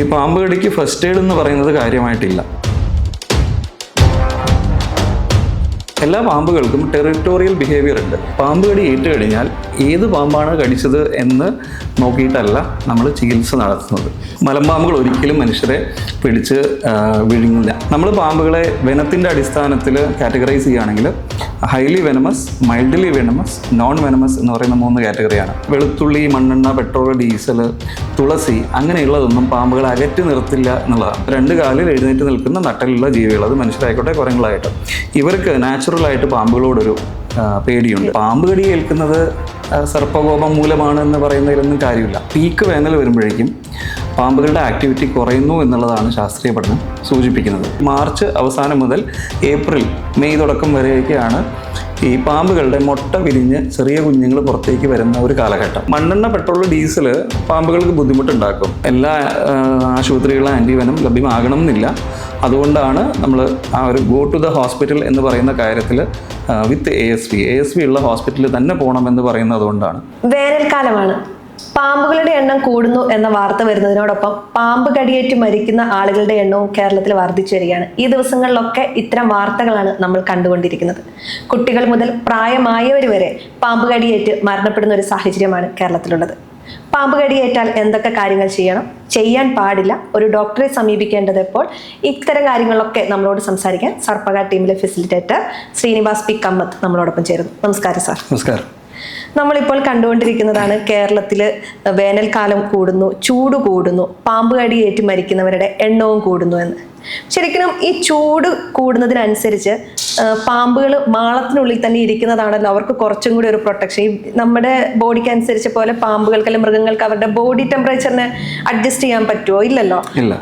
ഈ പാമ്പ് കടിക്ക് first aid എന്ന് പറയുന്നത് കാര്യമായിട്ടില്ല. എല്ലാ പാമ്പുകൾക്കും ടെറിട്ടോറിയൽ ബിഹേവിയർ ഉണ്ട്. പാമ്പ് കടി ഏറ്റു കഴിഞ്ഞാൽ ഏത് പാമ്പാണ് കടിച്ചത് എന്ന് നോക്കിയിട്ടല്ല നമ്മൾ ചികിത്സ നടത്തുന്നത്. മലമ്പാമ്പുകൾ ഒരിക്കലും മനുഷ്യരെ പിടിച്ച് വിഴുങ്ങില്ല. നമ്മൾ പാമ്പുകളെ വെനത്തിൻ്റെ അടിസ്ഥാനത്തിൽ കാറ്റഗറൈസ് ചെയ്യുകയാണെങ്കിൽ highly venomous, mildly venomous, non venomous എന്ന് പറയുന്ന 3 കാറ്റഗറിയാണ്. വെളുത്തുള്ളി, മണ്ണെണ്ണ, പെട്രോൾ, ഡീസൽ, തുളസി അങ്ങനെയുള്ളതൊന്നും പാമ്പുകളെ അകറ്റി നിർത്തില്ല എന്നുള്ളതാണ്. 2 കാലിൽ എഴുന്നേറ്റ് നിൽക്കുന്ന നട്ടലുള്ള ജീവികൾ, അത് മനുഷ്യരായിക്കോട്ടെ കുരങ്ങളായിട്ട്, ഇവർക്ക് നാച്ചുറലായിട്ട് പാമ്പുകളോടൊരു പേടിയുണ്ട്. പാമ്പ് കടി ഏൽക്കുന്നത് സർപ്പകോപം മൂലമാണ് എന്ന് പറയുന്നതിലൊന്നും കാര്യമില്ല. പീക്ക് വേനൽ വരുമ്പോഴേക്കും പാമ്പുകളുടെ ആക്ടിവിറ്റി കുറയുന്നു എന്നുള്ളതാണ് ശാസ്ത്രീയ പഠനം സൂചിപ്പിക്കുന്നത്. മാർച്ച് അവസാനം മുതൽ ഏപ്രിൽ, മെയ് തുടക്കം വരെയൊക്കെയാണ് ഈ പാമ്പുകളുടെ മുട്ട വിരിഞ്ഞ് ചെറിയ കുഞ്ഞുങ്ങൾ പുറത്തേക്ക് വരുന്ന ഒരു കാലഘട്ടം. മണ്ണെണ്ണ, പെട്രോൾ, ഡീസൽ പാമ്പുകൾക്ക് ബുദ്ധിമുട്ടുണ്ടാക്കും. എല്ലാ ആശുപത്രികളിലും ആൻറ്റിവെനം ലഭ്യമാകണം എന്നില്ല. അതുകൊണ്ടാണ് നമ്മൾ ആ ഒരു ഗോ ടു ദ ഹോസ്പിറ്റൽ എന്ന് പറയുന്ന കാര്യത്തിൽ വിത്ത് ASV ഉള്ള ഹോസ്പിറ്റലിൽ തന്നെ പോകണമെന്ന് പറയുന്നത് അതുകൊണ്ടാണ്. വേനൽക്കാലമാണ്, പാമ്പുകളുടെ എണ്ണം കൂടുന്നു എന്ന വാർത്ത വരുന്നതിനോടൊപ്പം പാമ്പ് കടിയേറ്റ് മരിക്കുന്ന ആളുകളുടെ എണ്ണവും കേരളത്തിൽ വർദ്ധിച്ചു വരികയാണ്. ഈ ദിവസങ്ങളിലൊക്കെ ഇത്തരം വാർത്തകളാണ് നമ്മൾ കണ്ടുകൊണ്ടിരിക്കുന്നത്. കുട്ടികൾ മുതൽ പ്രായമായവർ വരെ പാമ്പ് കടിയേറ്റ് മരണപ്പെടുന്ന ഒരു സാഹചര്യമാണ് കേരളത്തിലുള്ളത്. പാമ്പ് കടിയേറ്റാൽ എന്തൊക്കെ കാര്യങ്ങൾ ചെയ്യണം, ചെയ്യാൻ പാടില്ല, ഒരു ഡോക്ടറെ സമീപിക്കേണ്ടത് എപ്പോൾ, ഇത്തരം കാര്യങ്ങളൊക്കെ നമ്മളോട് സംസാരിക്കാൻ സർപ്പക ടീമിലെ ഫെസിലിറ്റേറ്റർ ശ്രീനിവാസ് പി കമ്മത്ത് നമ്മളോടൊപ്പം ചേരുന്നു. നമസ്കാരം സാർ. നമസ്കാരം. നമ്മളിപ്പോൾ കണ്ടുകൊണ്ടിരിക്കുന്നതാണ് കേരളത്തിൽ വേനൽക്കാലം കൂടുന്നു, ചൂട് കൂടുന്നു, പാമ്പ് കടിയേറ്റ് മരിക്കുന്നവരുടെ എണ്ണവും കൂടുന്നു എന്ന്. ശരിക്കും ഈ ചൂട് കൂടുന്നതിനനുസരിച്ച് പാമ്പുകൾ മാളത്തിനുള്ളിൽ തന്നെ ഇരിക്കുന്നതാണല്ലോ അവർക്ക് കുറച്ചും കൂടി ഒരു പ്രൊട്ടക്ഷൻ. ഈ നമ്മുടെ ബോഡിക്ക് അനുസരിച്ച് പോലെ പാമ്പുകൾക്ക് അല്ലെങ്കിൽ മൃഗങ്ങൾക്ക് അവരുടെ ബോഡി ടെമ്പറേച്ചറിനെ അഡ്ജസ്റ്റ് ചെയ്യാൻ പറ്റുമോ? ഇല്ലല്ലോ.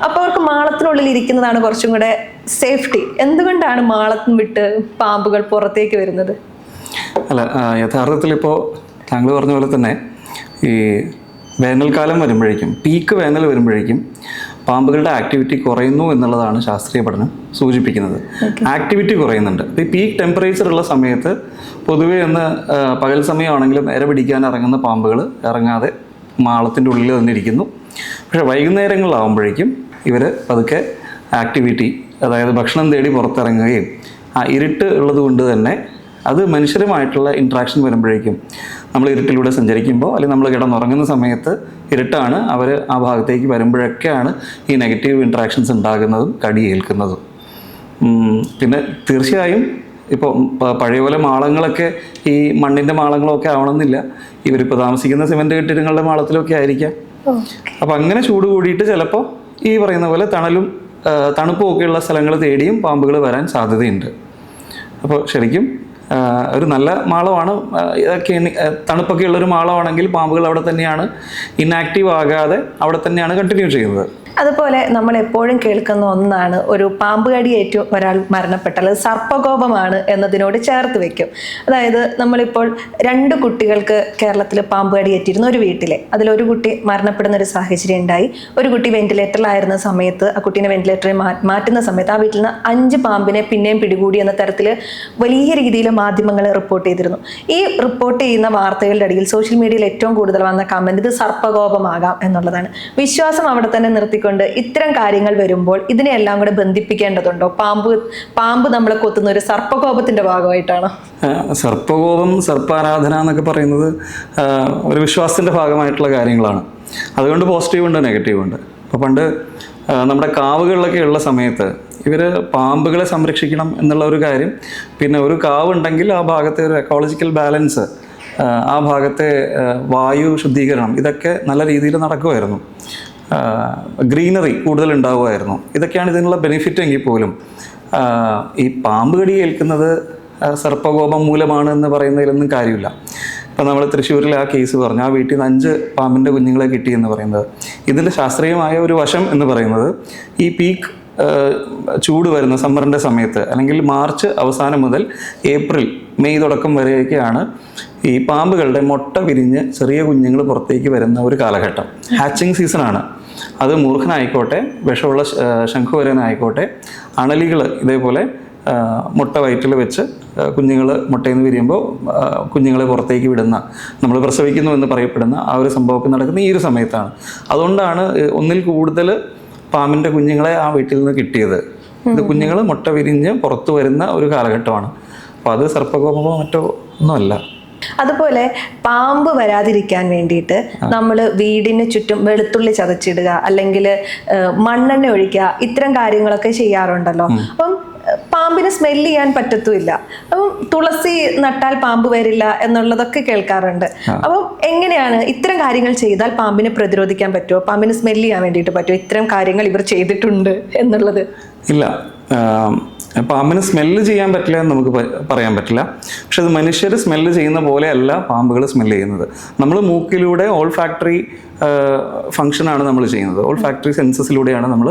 അപ്പൊ അവർക്ക് മാളത്തിനുള്ളിൽ ഇരിക്കുന്നതാണ് കുറച്ചും കൂടെ സേഫ്റ്റി. എന്തുകൊണ്ടാണ് മാളത്തിന് വിട്ട് പാമ്പുകൾ പുറത്തേക്ക് വരുന്നത്? അല്ല, യഥാർത്ഥത്തിൽ ഇപ്പോൾ താങ്കൾ പറഞ്ഞ പോലെ തന്നെ ഈ വേനൽക്കാലം വരുമ്പോഴേക്കും, പീക്ക് വേനൽ വരുമ്പോഴേക്കും പാമ്പുകളുടെ ആക്ടിവിറ്റി കുറയുന്നു എന്നുള്ളതാണ് ശാസ്ത്രീയ പഠനം സൂചിപ്പിക്കുന്നത്. ആക്ടിവിറ്റി കുറയുന്നുണ്ട്. ഇപ്പോൾ ഈ പീക്ക് ടെമ്പറേച്ചർ ഉള്ള സമയത്ത് പൊതുവേ ഒന്ന് പകൽ സമയമാണെങ്കിലും ഇര പിടിക്കാൻ ഇറങ്ങുന്ന പാമ്പുകൾ ഇറങ്ങാതെ മാളത്തിൻ്റെ ഉള്ളിൽ തന്നെ ഇരിക്കുന്നു. പക്ഷേ വൈകുന്നേരങ്ങളിലാവുമ്പോഴേക്കും ഇവർ പതുക്കെ ആക്ടിവിറ്റി, അതായത് ഭക്ഷണം തേടി പുറത്തിറങ്ങുകയും ഇരുട്ട് ഉള്ളത് കൊണ്ട് തന്നെ അത് മനുഷ്യരുമായിട്ടുള്ള ഇൻട്രാക്ഷൻ വരുമ്പോഴേക്കും, നമ്മൾ ഇരുട്ടിലൂടെ സഞ്ചരിക്കുമ്പോൾ അല്ലെങ്കിൽ നമ്മൾ കിടന്നുറങ്ങുന്ന സമയത്ത് ഇരുട്ടാണ്, അവർ ആ ഭാഗത്തേക്ക് വരുമ്പോഴൊക്കെയാണ് ഈ നെഗറ്റീവ് ഇൻട്രാക്ഷൻസ് ഉണ്ടാകുന്നതും കടി ഏൽക്കുന്നതും. പിന്നെ തീർച്ചയായും ഇപ്പോൾ പഴയ പോലെ മാളങ്ങളൊക്കെ ഈ മണ്ണിൻ്റെ മാളങ്ങളൊക്കെ ആവണമെന്നില്ല. ഇവരിപ്പോൾ താമസിക്കുന്ന സിമൻറ്റ് കെട്ടിടങ്ങളുടെ മാളത്തിലൊക്കെ ആയിരിക്കാം. അപ്പോൾ അങ്ങനെ ചൂട് കൂടിയിട്ട് ചിലപ്പോൾ ഈ പറയുന്ന പോലെ തണുപ്പും ഒക്കെയുള്ള സ്ഥലങ്ങൾ തേടിയും പാമ്പുകൾ വരാൻ സാധ്യതയുണ്ട്. അപ്പോൾ ശരിക്കും ഒരു നല്ല മാളമാണ്, ഇതൊക്കെ തണുപ്പൊക്കെ ഉള്ളൊരു മാളമാണെങ്കിൽ പാമ്പുകൾ അവിടെ തന്നെയാണ്, ഇന്നാക്റ്റീവ് ആകാതെ അവിടെ തന്നെയാണ് കണ്ടിന്യൂ ചെയ്യുന്നത്. അതുപോലെ നമ്മൾ എപ്പോഴും കേൾക്കുന്ന ഒന്നാണ്, ഒരു പാമ്പ് കടിയേറ്റ് ഒരാൾ മരണപ്പെട്ടാൽ അത് സർപ്പകോപമാണ് എന്നതിനോട് ചേർത്ത് വെക്കും. അതായത് നമ്മളിപ്പോൾ 2 കുട്ടികൾക്ക് കേരളത്തിൽ പാമ്പ് കടിയേറ്റിരുന്ന ഒരു വീട്ടിലെ അതിലൊരു കുട്ടി മരണപ്പെടുന്ന ഒരു സാഹചര്യം ഉണ്ടായി. ഒരു കുട്ടി വെന്റിലേറ്ററിലായിരുന്ന സമയത്ത് ആ കുട്ടീനെ വെന്റിലേറ്ററിൽ മാറ്റുന്ന സമയത്ത് ആ വീട്ടിൽ നിന്ന് 5 പാമ്പിനെ പിന്നെയും പിടികൂടി എന്ന തരത്തിൽ വലിയ രീതിയിൽ മാധ്യമങ്ങൾ റിപ്പോർട്ട് ചെയ്തിരുന്നു. ഈ റിപ്പോർട്ട് ചെയ്യുന്ന വാർത്തകളുടെ അടിയിൽ സോഷ്യൽ മീഡിയയിൽ ഏറ്റവും കൂടുതൽ വന്ന കമന്റ് ഇത് സർപ്പകോപമാകാം എന്നുള്ളതാണ്. വിശ്വാസം അവിടെ തന്നെ നിർത്തിക്കൊണ്ട് ഇത്തരം കാര്യങ്ങൾ വരുമ്പോൾ ഇതിനെല്ലാം കൂടെ ബന്ധിപ്പിക്കേണ്ടതുണ്ടോ? പാമ്പ് നമ്മളെ കൊത്തുന്ന ഒരു സർപ്പകോപത്തിന്റെ ഭാഗമായിട്ടാണോ? സർപ്പകോപം, സർപ്പാരാധന എന്നൊക്കെ പറയുന്നത് ഒരു വിശ്വാസത്തിന്റെ ഭാഗമായിട്ടുള്ള കാര്യങ്ങളാണ്. അതുകൊണ്ട് പോസിറ്റീവ് ഉണ്ട്, നെഗറ്റീവ് ഉണ്ട്. അപ്പോൾ പണ്ട് നമ്മുടെ കാവുകളിലൊക്കെ ഉള്ള സമയത്ത് ഇവർ പാമ്പുകളെ സംരക്ഷിക്കണം എന്നുള്ള ഒരു കാര്യം, പിന്നെ ഒരു കാവ് ഉണ്ടെങ്കിൽ ആ ഭാഗത്തെ ഒരു എക്കോളജിക്കൽ ബാലൻസ്, ആ ഭാഗത്തെ വായു ശുദ്ധീകരണം, ഇതൊക്കെ നല്ല രീതിയിൽ നടക്കുമായിരുന്നു. ഗ്രീനറി കൂടുതൽ ഉണ്ടാവുമായിരുന്നു. ഇതൊക്കെയാണ് ഇതിനുള്ള ബെനിഫിറ്റ് എങ്കിൽ പോലും ഈ പാമ്പ് കടി ഏൽക്കുന്നത് സർപ്പകോപം മൂലമാണ് എന്ന് പറയുന്നതിലൊന്നും കാര്യമില്ല. ഇപ്പം നമ്മൾ തൃശ്ശൂരിൽ ആ കേസ് പറഞ്ഞു, ആ വീട്ടിൽ നിന്ന് 5 പാമ്പിൻ്റെ കുഞ്ഞുങ്ങളെ കിട്ടി എന്ന് പറയുന്നത്, ഇതിൻ്റെ ശാസ്ത്രീയമായ ഒരു വശം എന്ന് പറയുന്നത് ഈ പീക്ക് ചൂട് വരുന്ന സമ്മറിൻ്റെ സമയത്ത്, അല്ലെങ്കിൽ മാർച്ച് അവസാനം മുതൽ ഏപ്രിൽ, മെയ് തുടക്കം വരെയൊക്കെയാണ് ഈ പാമ്പുകളുടെ മുട്ട വിരിഞ്ഞ് ചെറിയ കുഞ്ഞുങ്ങൾ പുറത്തേക്ക് വരുന്ന ഒരു കാലഘട്ടം. ഹാച്ചിങ് സീസണാണ്. അത് മൂർഖനായിക്കോട്ടെ, വിഷമുള്ള ശംഖുവരനായിക്കോട്ടെ, അണലികൾ ഇതേപോലെ മുട്ട വയറ്റിൽ വെച്ച് കുഞ്ഞുങ്ങൾ മുട്ടയിൽ നിന്ന് വിരിയുമ്പോൾ കുഞ്ഞുങ്ങളെ പുറത്തേക്ക് വിടുന്ന, നമ്മൾ പ്രസവിക്കുന്നു എന്ന് പറയപ്പെടുന്ന ആ ഒരു സംഭവമൊക്കെ നടക്കുന്ന ഈ ഒരു സമയത്താണ്. അതുകൊണ്ടാണ് ഒന്നിൽ കൂടുതൽ പാമ്പിൻ്റെ കുഞ്ഞുങ്ങളെ ആ വീട്ടിൽ നിന്ന് കിട്ടിയത്. ഇത് കുഞ്ഞുങ്ങൾ മുട്ട വിരിഞ്ഞ് പുറത്തു വരുന്ന ഒരു കാലഘട്ടമാണ്. അപ്പോൾ അത് സർപ്പകോപമോ മറ്റോ ഒന്നുമല്ല. അതുപോലെ പാമ്പ് വരാതിരിക്കാൻ വേണ്ടിയിട്ട് നമ്മൾ വീടിന് ചുറ്റും വെളുത്തുള്ളി ചതച്ചിടുക, അല്ലെങ്കിൽ മണ്ണെണ്ണ ഒഴിക്കുക, ഇത്തരം കാര്യങ്ങളൊക്കെ ചെയ്യാറുണ്ടല്ലോ. അപ്പം പാമ്പിന് സ്മെല്ല് ചെയ്യാൻ പറ്റത്തുമില്ല. അപ്പം തുളസി നട്ടാൽ പാമ്പ് വരില്ല എന്നുള്ളതൊക്കെ കേൾക്കാറുണ്ട്. അപ്പം എങ്ങനെയാണ് ഇത്തരം കാര്യങ്ങൾ ചെയ്താൽ പാമ്പിനെ പ്രതിരോധിക്കാൻ പറ്റുമോ, പാമ്പിന് സ്മെല്ല് ചെയ്യാൻ വേണ്ടിയിട്ട് പറ്റുമോ? ഇത്തരം കാര്യങ്ങൾ ഇവർ ചെയ്തിട്ടുണ്ട് എന്നുള്ളത് ഇല്ല. പാമ്പിന് സ്മെല്ല് ചെയ്യാൻ പറ്റില്ല എന്ന് നമുക്ക് പറയാൻ പറ്റില്ല. പക്ഷെ അത് മനുഷ്യർ സ്മെല്ല് ചെയ്യുന്ന പോലെയല്ല പാമ്പുകൾ സ്മെല്ല് ചെയ്യുന്നത്. നമ്മൾ മൂക്കിലൂടെ ഓൾ ഫാക്ടറി ഫങ്ഷനാണ് നമ്മൾ ചെയ്യുന്നത്. ഓൾ ഫാക്ടറി സെൻസസിലൂടെയാണ് നമ്മൾ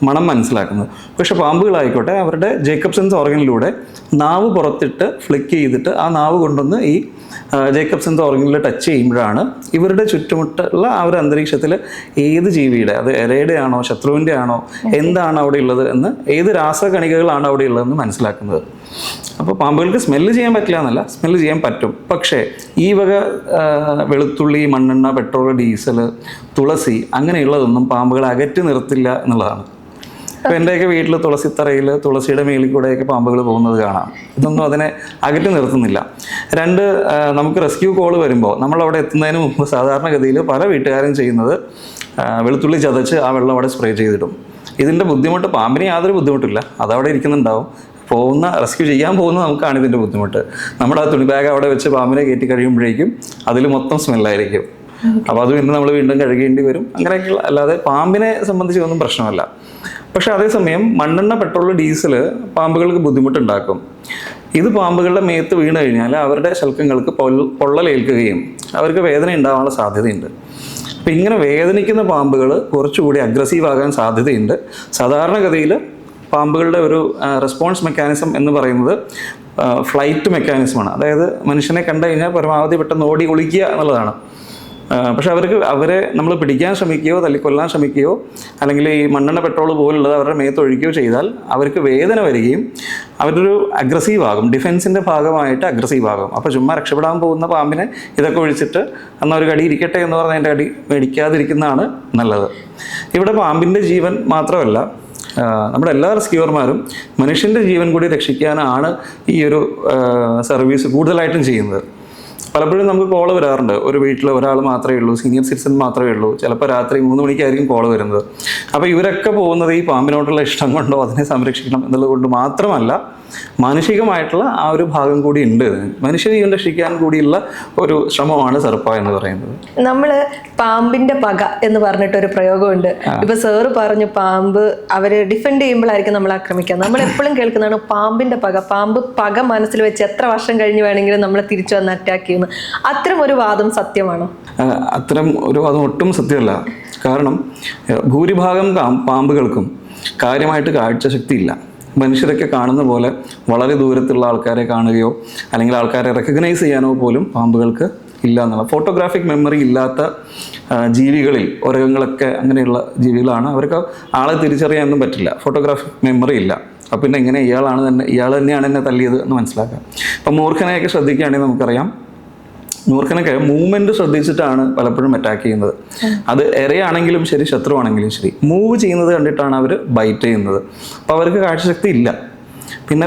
മണം മനസ്സിലാക്കുന്നത്. പക്ഷെ പാമ്പുകളായിക്കോട്ടെ അവരുടെ ജേക്കബ്സൺസ് ഓർഗനിലൂടെ നാവ് പുറത്തിട്ട് ഫ്ലിക്ക് ചെയ്തിട്ട് ആ നാവ് കൊണ്ടുവന്ന് ഈ ജേക്കബ്സൺസ് ഓർഗനിൽ ടച്ച് ചെയ്യുമ്പോഴാണ് ഇവരുടെ ചുറ്റുമുട്ടുള്ള ആ ഒരു അന്തരീക്ഷത്തിൽ ഏത് ജീവിയുടെ, അത് ഇരയുടെ ആണോ ശത്രുവിൻ്റെ ആണോ എന്താണ് അവിടെ ഉള്ളത് എന്ന്, ഏത് രാസകണികകളാണ് അവിടെ ഉള്ളതെന്ന് മനസ്സിലാക്കുന്നത്. അപ്പോൾ പാമ്പുകൾക്ക് സ്മെല്ല് ചെയ്യാൻ പറ്റില്ല എന്നല്ല, സ്മെല്ല് ചെയ്യാൻ പറ്റും. പക്ഷേ ഈ വക വെളുത്തുള്ളി, മണ്ണെണ്ണ, പെട്രോൾ, ഡീസൽ, തുളസി അങ്ങനെയുള്ളതൊന്നും പാമ്പുകളെ അകറ്റി നിർത്തില്ല എന്നുള്ളതാണ്. ഇപ്പോൾ എൻ്റെയൊക്കെ വീട്ടിൽ തുളസിത്തറയിൽ തുളസിയുടെ മേളിൽ കൂടെയൊക്കെ പാമ്പുകൾ പോകുന്നത് കാണാം. ഇതൊന്നും അതിനെ അകറ്റി നിർത്തുന്നില്ല. നമുക്ക് റെസ്ക്യൂ കോൾ വരുമ്പോൾ നമ്മളവിടെ എത്തുന്നതിന് മുമ്പ് സാധാരണഗതിയിൽ പല വീട്ടുകാരും ചെയ്യുന്നത് വെളുത്തുള്ളി ചതച്ച് ആ വെള്ളം അവിടെ സ്പ്രേ ചെയ്തിടും. ഇതിൻ്റെ ബുദ്ധിമുട്ട് പാമ്പിന് യാതൊരു ബുദ്ധിമുട്ടില്ല, അതവിടെ ഇരിക്കുന്നുണ്ടാവും. റെസ്ക്യൂ ചെയ്യാൻ പോകുന്ന നമുക്കാണ് ഇതിൻ്റെ ബുദ്ധിമുട്ട്. നമ്മുടെ ആ തുണി ബാഗ് അവിടെ വെച്ച് പാമ്പിനെ കയറ്റി കഴിയുമ്പോഴേക്കും അതിൽ മൊത്തം സ്മെല്ലായിരിക്കും. അപ്പോൾ അത് പിന്നെ നമ്മൾ വീണ്ടും കഴുകേണ്ടി വരും. അങ്ങനെയൊക്കെയുള്ള, അല്ലാതെ പാമ്പിനെ സംബന്ധിച്ച് ഒന്നും പ്രശ്നമല്ല. പക്ഷെ അതേസമയം മണ്ണെണ്ണ, പെട്രോൾ, ഡീസൽ പാമ്പുകൾക്ക് ബുദ്ധിമുട്ടുണ്ടാക്കും. ഇത് പാമ്പുകളുടെ മേത്ത് വീണ് കഴിഞ്ഞാൽ അവരുടെ ശൽക്കങ്ങൾക്ക് പൊള്ളലേൽക്കുകയും അവർക്ക് വേദന ഉണ്ടാവാനുള്ള സാധ്യതയുണ്ട്. അപ്പം ഇങ്ങനെ വേദനിക്കുന്ന പാമ്പുകൾ കുറച്ചുകൂടി അഗ്രസീവ് ആകാൻ സാധ്യതയുണ്ട്. സാധാരണഗതിയിൽ പാമ്പുകളുടെ ഒരു റെസ്പോൺസ് മെക്കാനിസം എന്ന് പറയുന്നത് ഫ്ലൈറ്റ് മെക്കാനിസമാണ്. അതായത് മനുഷ്യനെ കണ്ടു കഴിഞ്ഞാൽ പരമാവധി പെട്ടെന്ന് ഓടി ഒളിക്കുക എന്നുള്ളതാണ്. പക്ഷെ അവരെ നമ്മൾ പിടിക്കാൻ ശ്രമിക്കുകയോ തല്ലിക്കൊല്ലാൻ ശ്രമിക്കുകയോ അല്ലെങ്കിൽ ഈ മണ്ണെണ്ണ, പെട്രോൾ പോലുള്ളത് അവരുടെ മേത്തൊഴിക്കുകയോ ചെയ്താൽ അവർക്ക് വേദന വരികയും അവരൊരു അഗ്രസീവ് ആകും, ഡിഫെൻസിൻ്റെ ഭാഗമായിട്ട് അഗ്രസീവ് ആകും. അപ്പോൾ ചുമ്മാ രക്ഷപ്പെടാൻ പോകുന്ന പാമ്പിനെ ഇതൊക്കെ ഒഴിച്ചിട്ട് എന്നാൽ ഒരു കടി ഇരിക്കട്ടെ എന്ന് പറഞ്ഞാൽ അതിൻ്റെ കടി മേടിക്കാതിരിക്കുന്നതാണ് നല്ലത്. ഇവിടെ പാമ്പിൻ്റെ ജീവൻ മാത്രമല്ല, നമ്മുടെ എല്ലാ റെസ്ക്യൂവർമാരും മനുഷ്യൻ്റെ ജീവൻ കൂടി രക്ഷിക്കാനാണ് ഈ ഒരു സർവീസ് കൂടുതലായിട്ടും ചെയ്യുന്നത്. പലപ്പോഴും നമുക്ക് കോള് വരാറുണ്ട്, ഒരു വീട്ടിൽ ഒരാൾ മാത്രമേ ഉള്ളൂ, സീനിയർ സിറ്റിസൺ മാത്രമേ ഉള്ളൂ, ചിലപ്പോൾ രാത്രി 3 മണിക്കായിരിക്കും കോള് വരുന്നത്. അപ്പോൾ ഇവരൊക്കെ പോകുന്നത് ഈ പാമ്പിനോടുള്ള ഇഷ്ടം കൊണ്ടോ അതിനെ സംരക്ഷിക്കണം എന്നുള്ളത് കൊണ്ട് മാത്രമല്ല, മാനുഷികമായിട്ടുള്ള ആ ഒരു ഭാഗം കൂടി ഉണ്ട്. മനുഷ്യ ജീവൻ രക്ഷിക്കാൻ കൂടിയുള്ള ഒരു ശ്രമമാണ് സർപ്പ എന്ന് പറയുന്നത്. നമ്മൾ പാമ്പിന്റെ പക എന്ന് പറഞ്ഞിട്ടൊരു പ്രയോഗമുണ്ട്. ഇപ്പൊ സാറ് പറഞ്ഞു പാമ്പ് അവര് ഡിഫെൻഡ് ചെയ്യുമ്പോഴായിരിക്കും നമ്മൾ ആക്രമിക്കുക. നമ്മൾ എപ്പോഴും കേൾക്കുന്നതാണ് പാമ്പിന്റെ പക. പാമ്പ് പക മനസ്സിൽ വെച്ച് എത്ര വർഷം കഴിഞ്ഞ് വേണമെങ്കിലും നമ്മളെ തിരിച്ചു വന്ന് അറ്റാക്ക് ചെയ്യുന്നു. അത്തരം ഒരു വാദം സത്യമാണോ? അത്തരം ഒരു വാദം ഒട്ടും സത്യമല്ല. കാരണം ഭൂരിഭാഗം പാമ്പുകൾക്കും കാര്യമായിട്ട് കാഴ്ചശക്തി ഇല്ല. മനുഷ്യരൊക്കെ കാണുന്ന പോലെ വളരെ ദൂരത്തുള്ള ആൾക്കാരെ കാണുകയോ അല്ലെങ്കിൽ ആൾക്കാരെ റെക്കഗ്നൈസ് ചെയ്യാനോ പോലും പാമ്പുകൾക്ക് ഇല്ല എന്നുള്ള, ഫോട്ടോഗ്രാഫിക് മെമ്മറി ഇല്ലാത്ത ജീവികളിൽ ഒരകങ്ങളൊക്കെ അങ്ങനെയുള്ള ജീവികളാണ്. അവർക്ക് ആളെ തിരിച്ചറിയാനൊന്നും പറ്റില്ല, ഫോട്ടോഗ്രാഫിക് മെമ്മറി ഇല്ല. അപ്പം പിന്നെ എങ്ങനെ ഇയാൾ തന്നെയാണ് എന്നെ തല്ലിയത് എന്ന് മനസ്സിലാക്കാം. അപ്പം മൂർഖനെയൊക്കെ ശ്രദ്ധിക്കുകയാണെങ്കിൽ നമുക്കറിയാം, മൂർഖനൊക്കെ മൂവ്മെൻറ്റ് ശ്രദ്ധിച്ചിട്ടാണ് പലപ്പോഴും അറ്റാക്ക് ചെയ്യുന്നത്. അത് ഇരയാണെങ്കിലും ശരി ശത്രുവാണെങ്കിലും ശരി മൂവ് ചെയ്യുന്നത് കണ്ടിട്ടാണ് അവർ ബൈറ്റ് ചെയ്യുന്നത്. അപ്പോൾ അവർക്ക് കാഴ്ചശക്തി ഇല്ല. പിന്നെ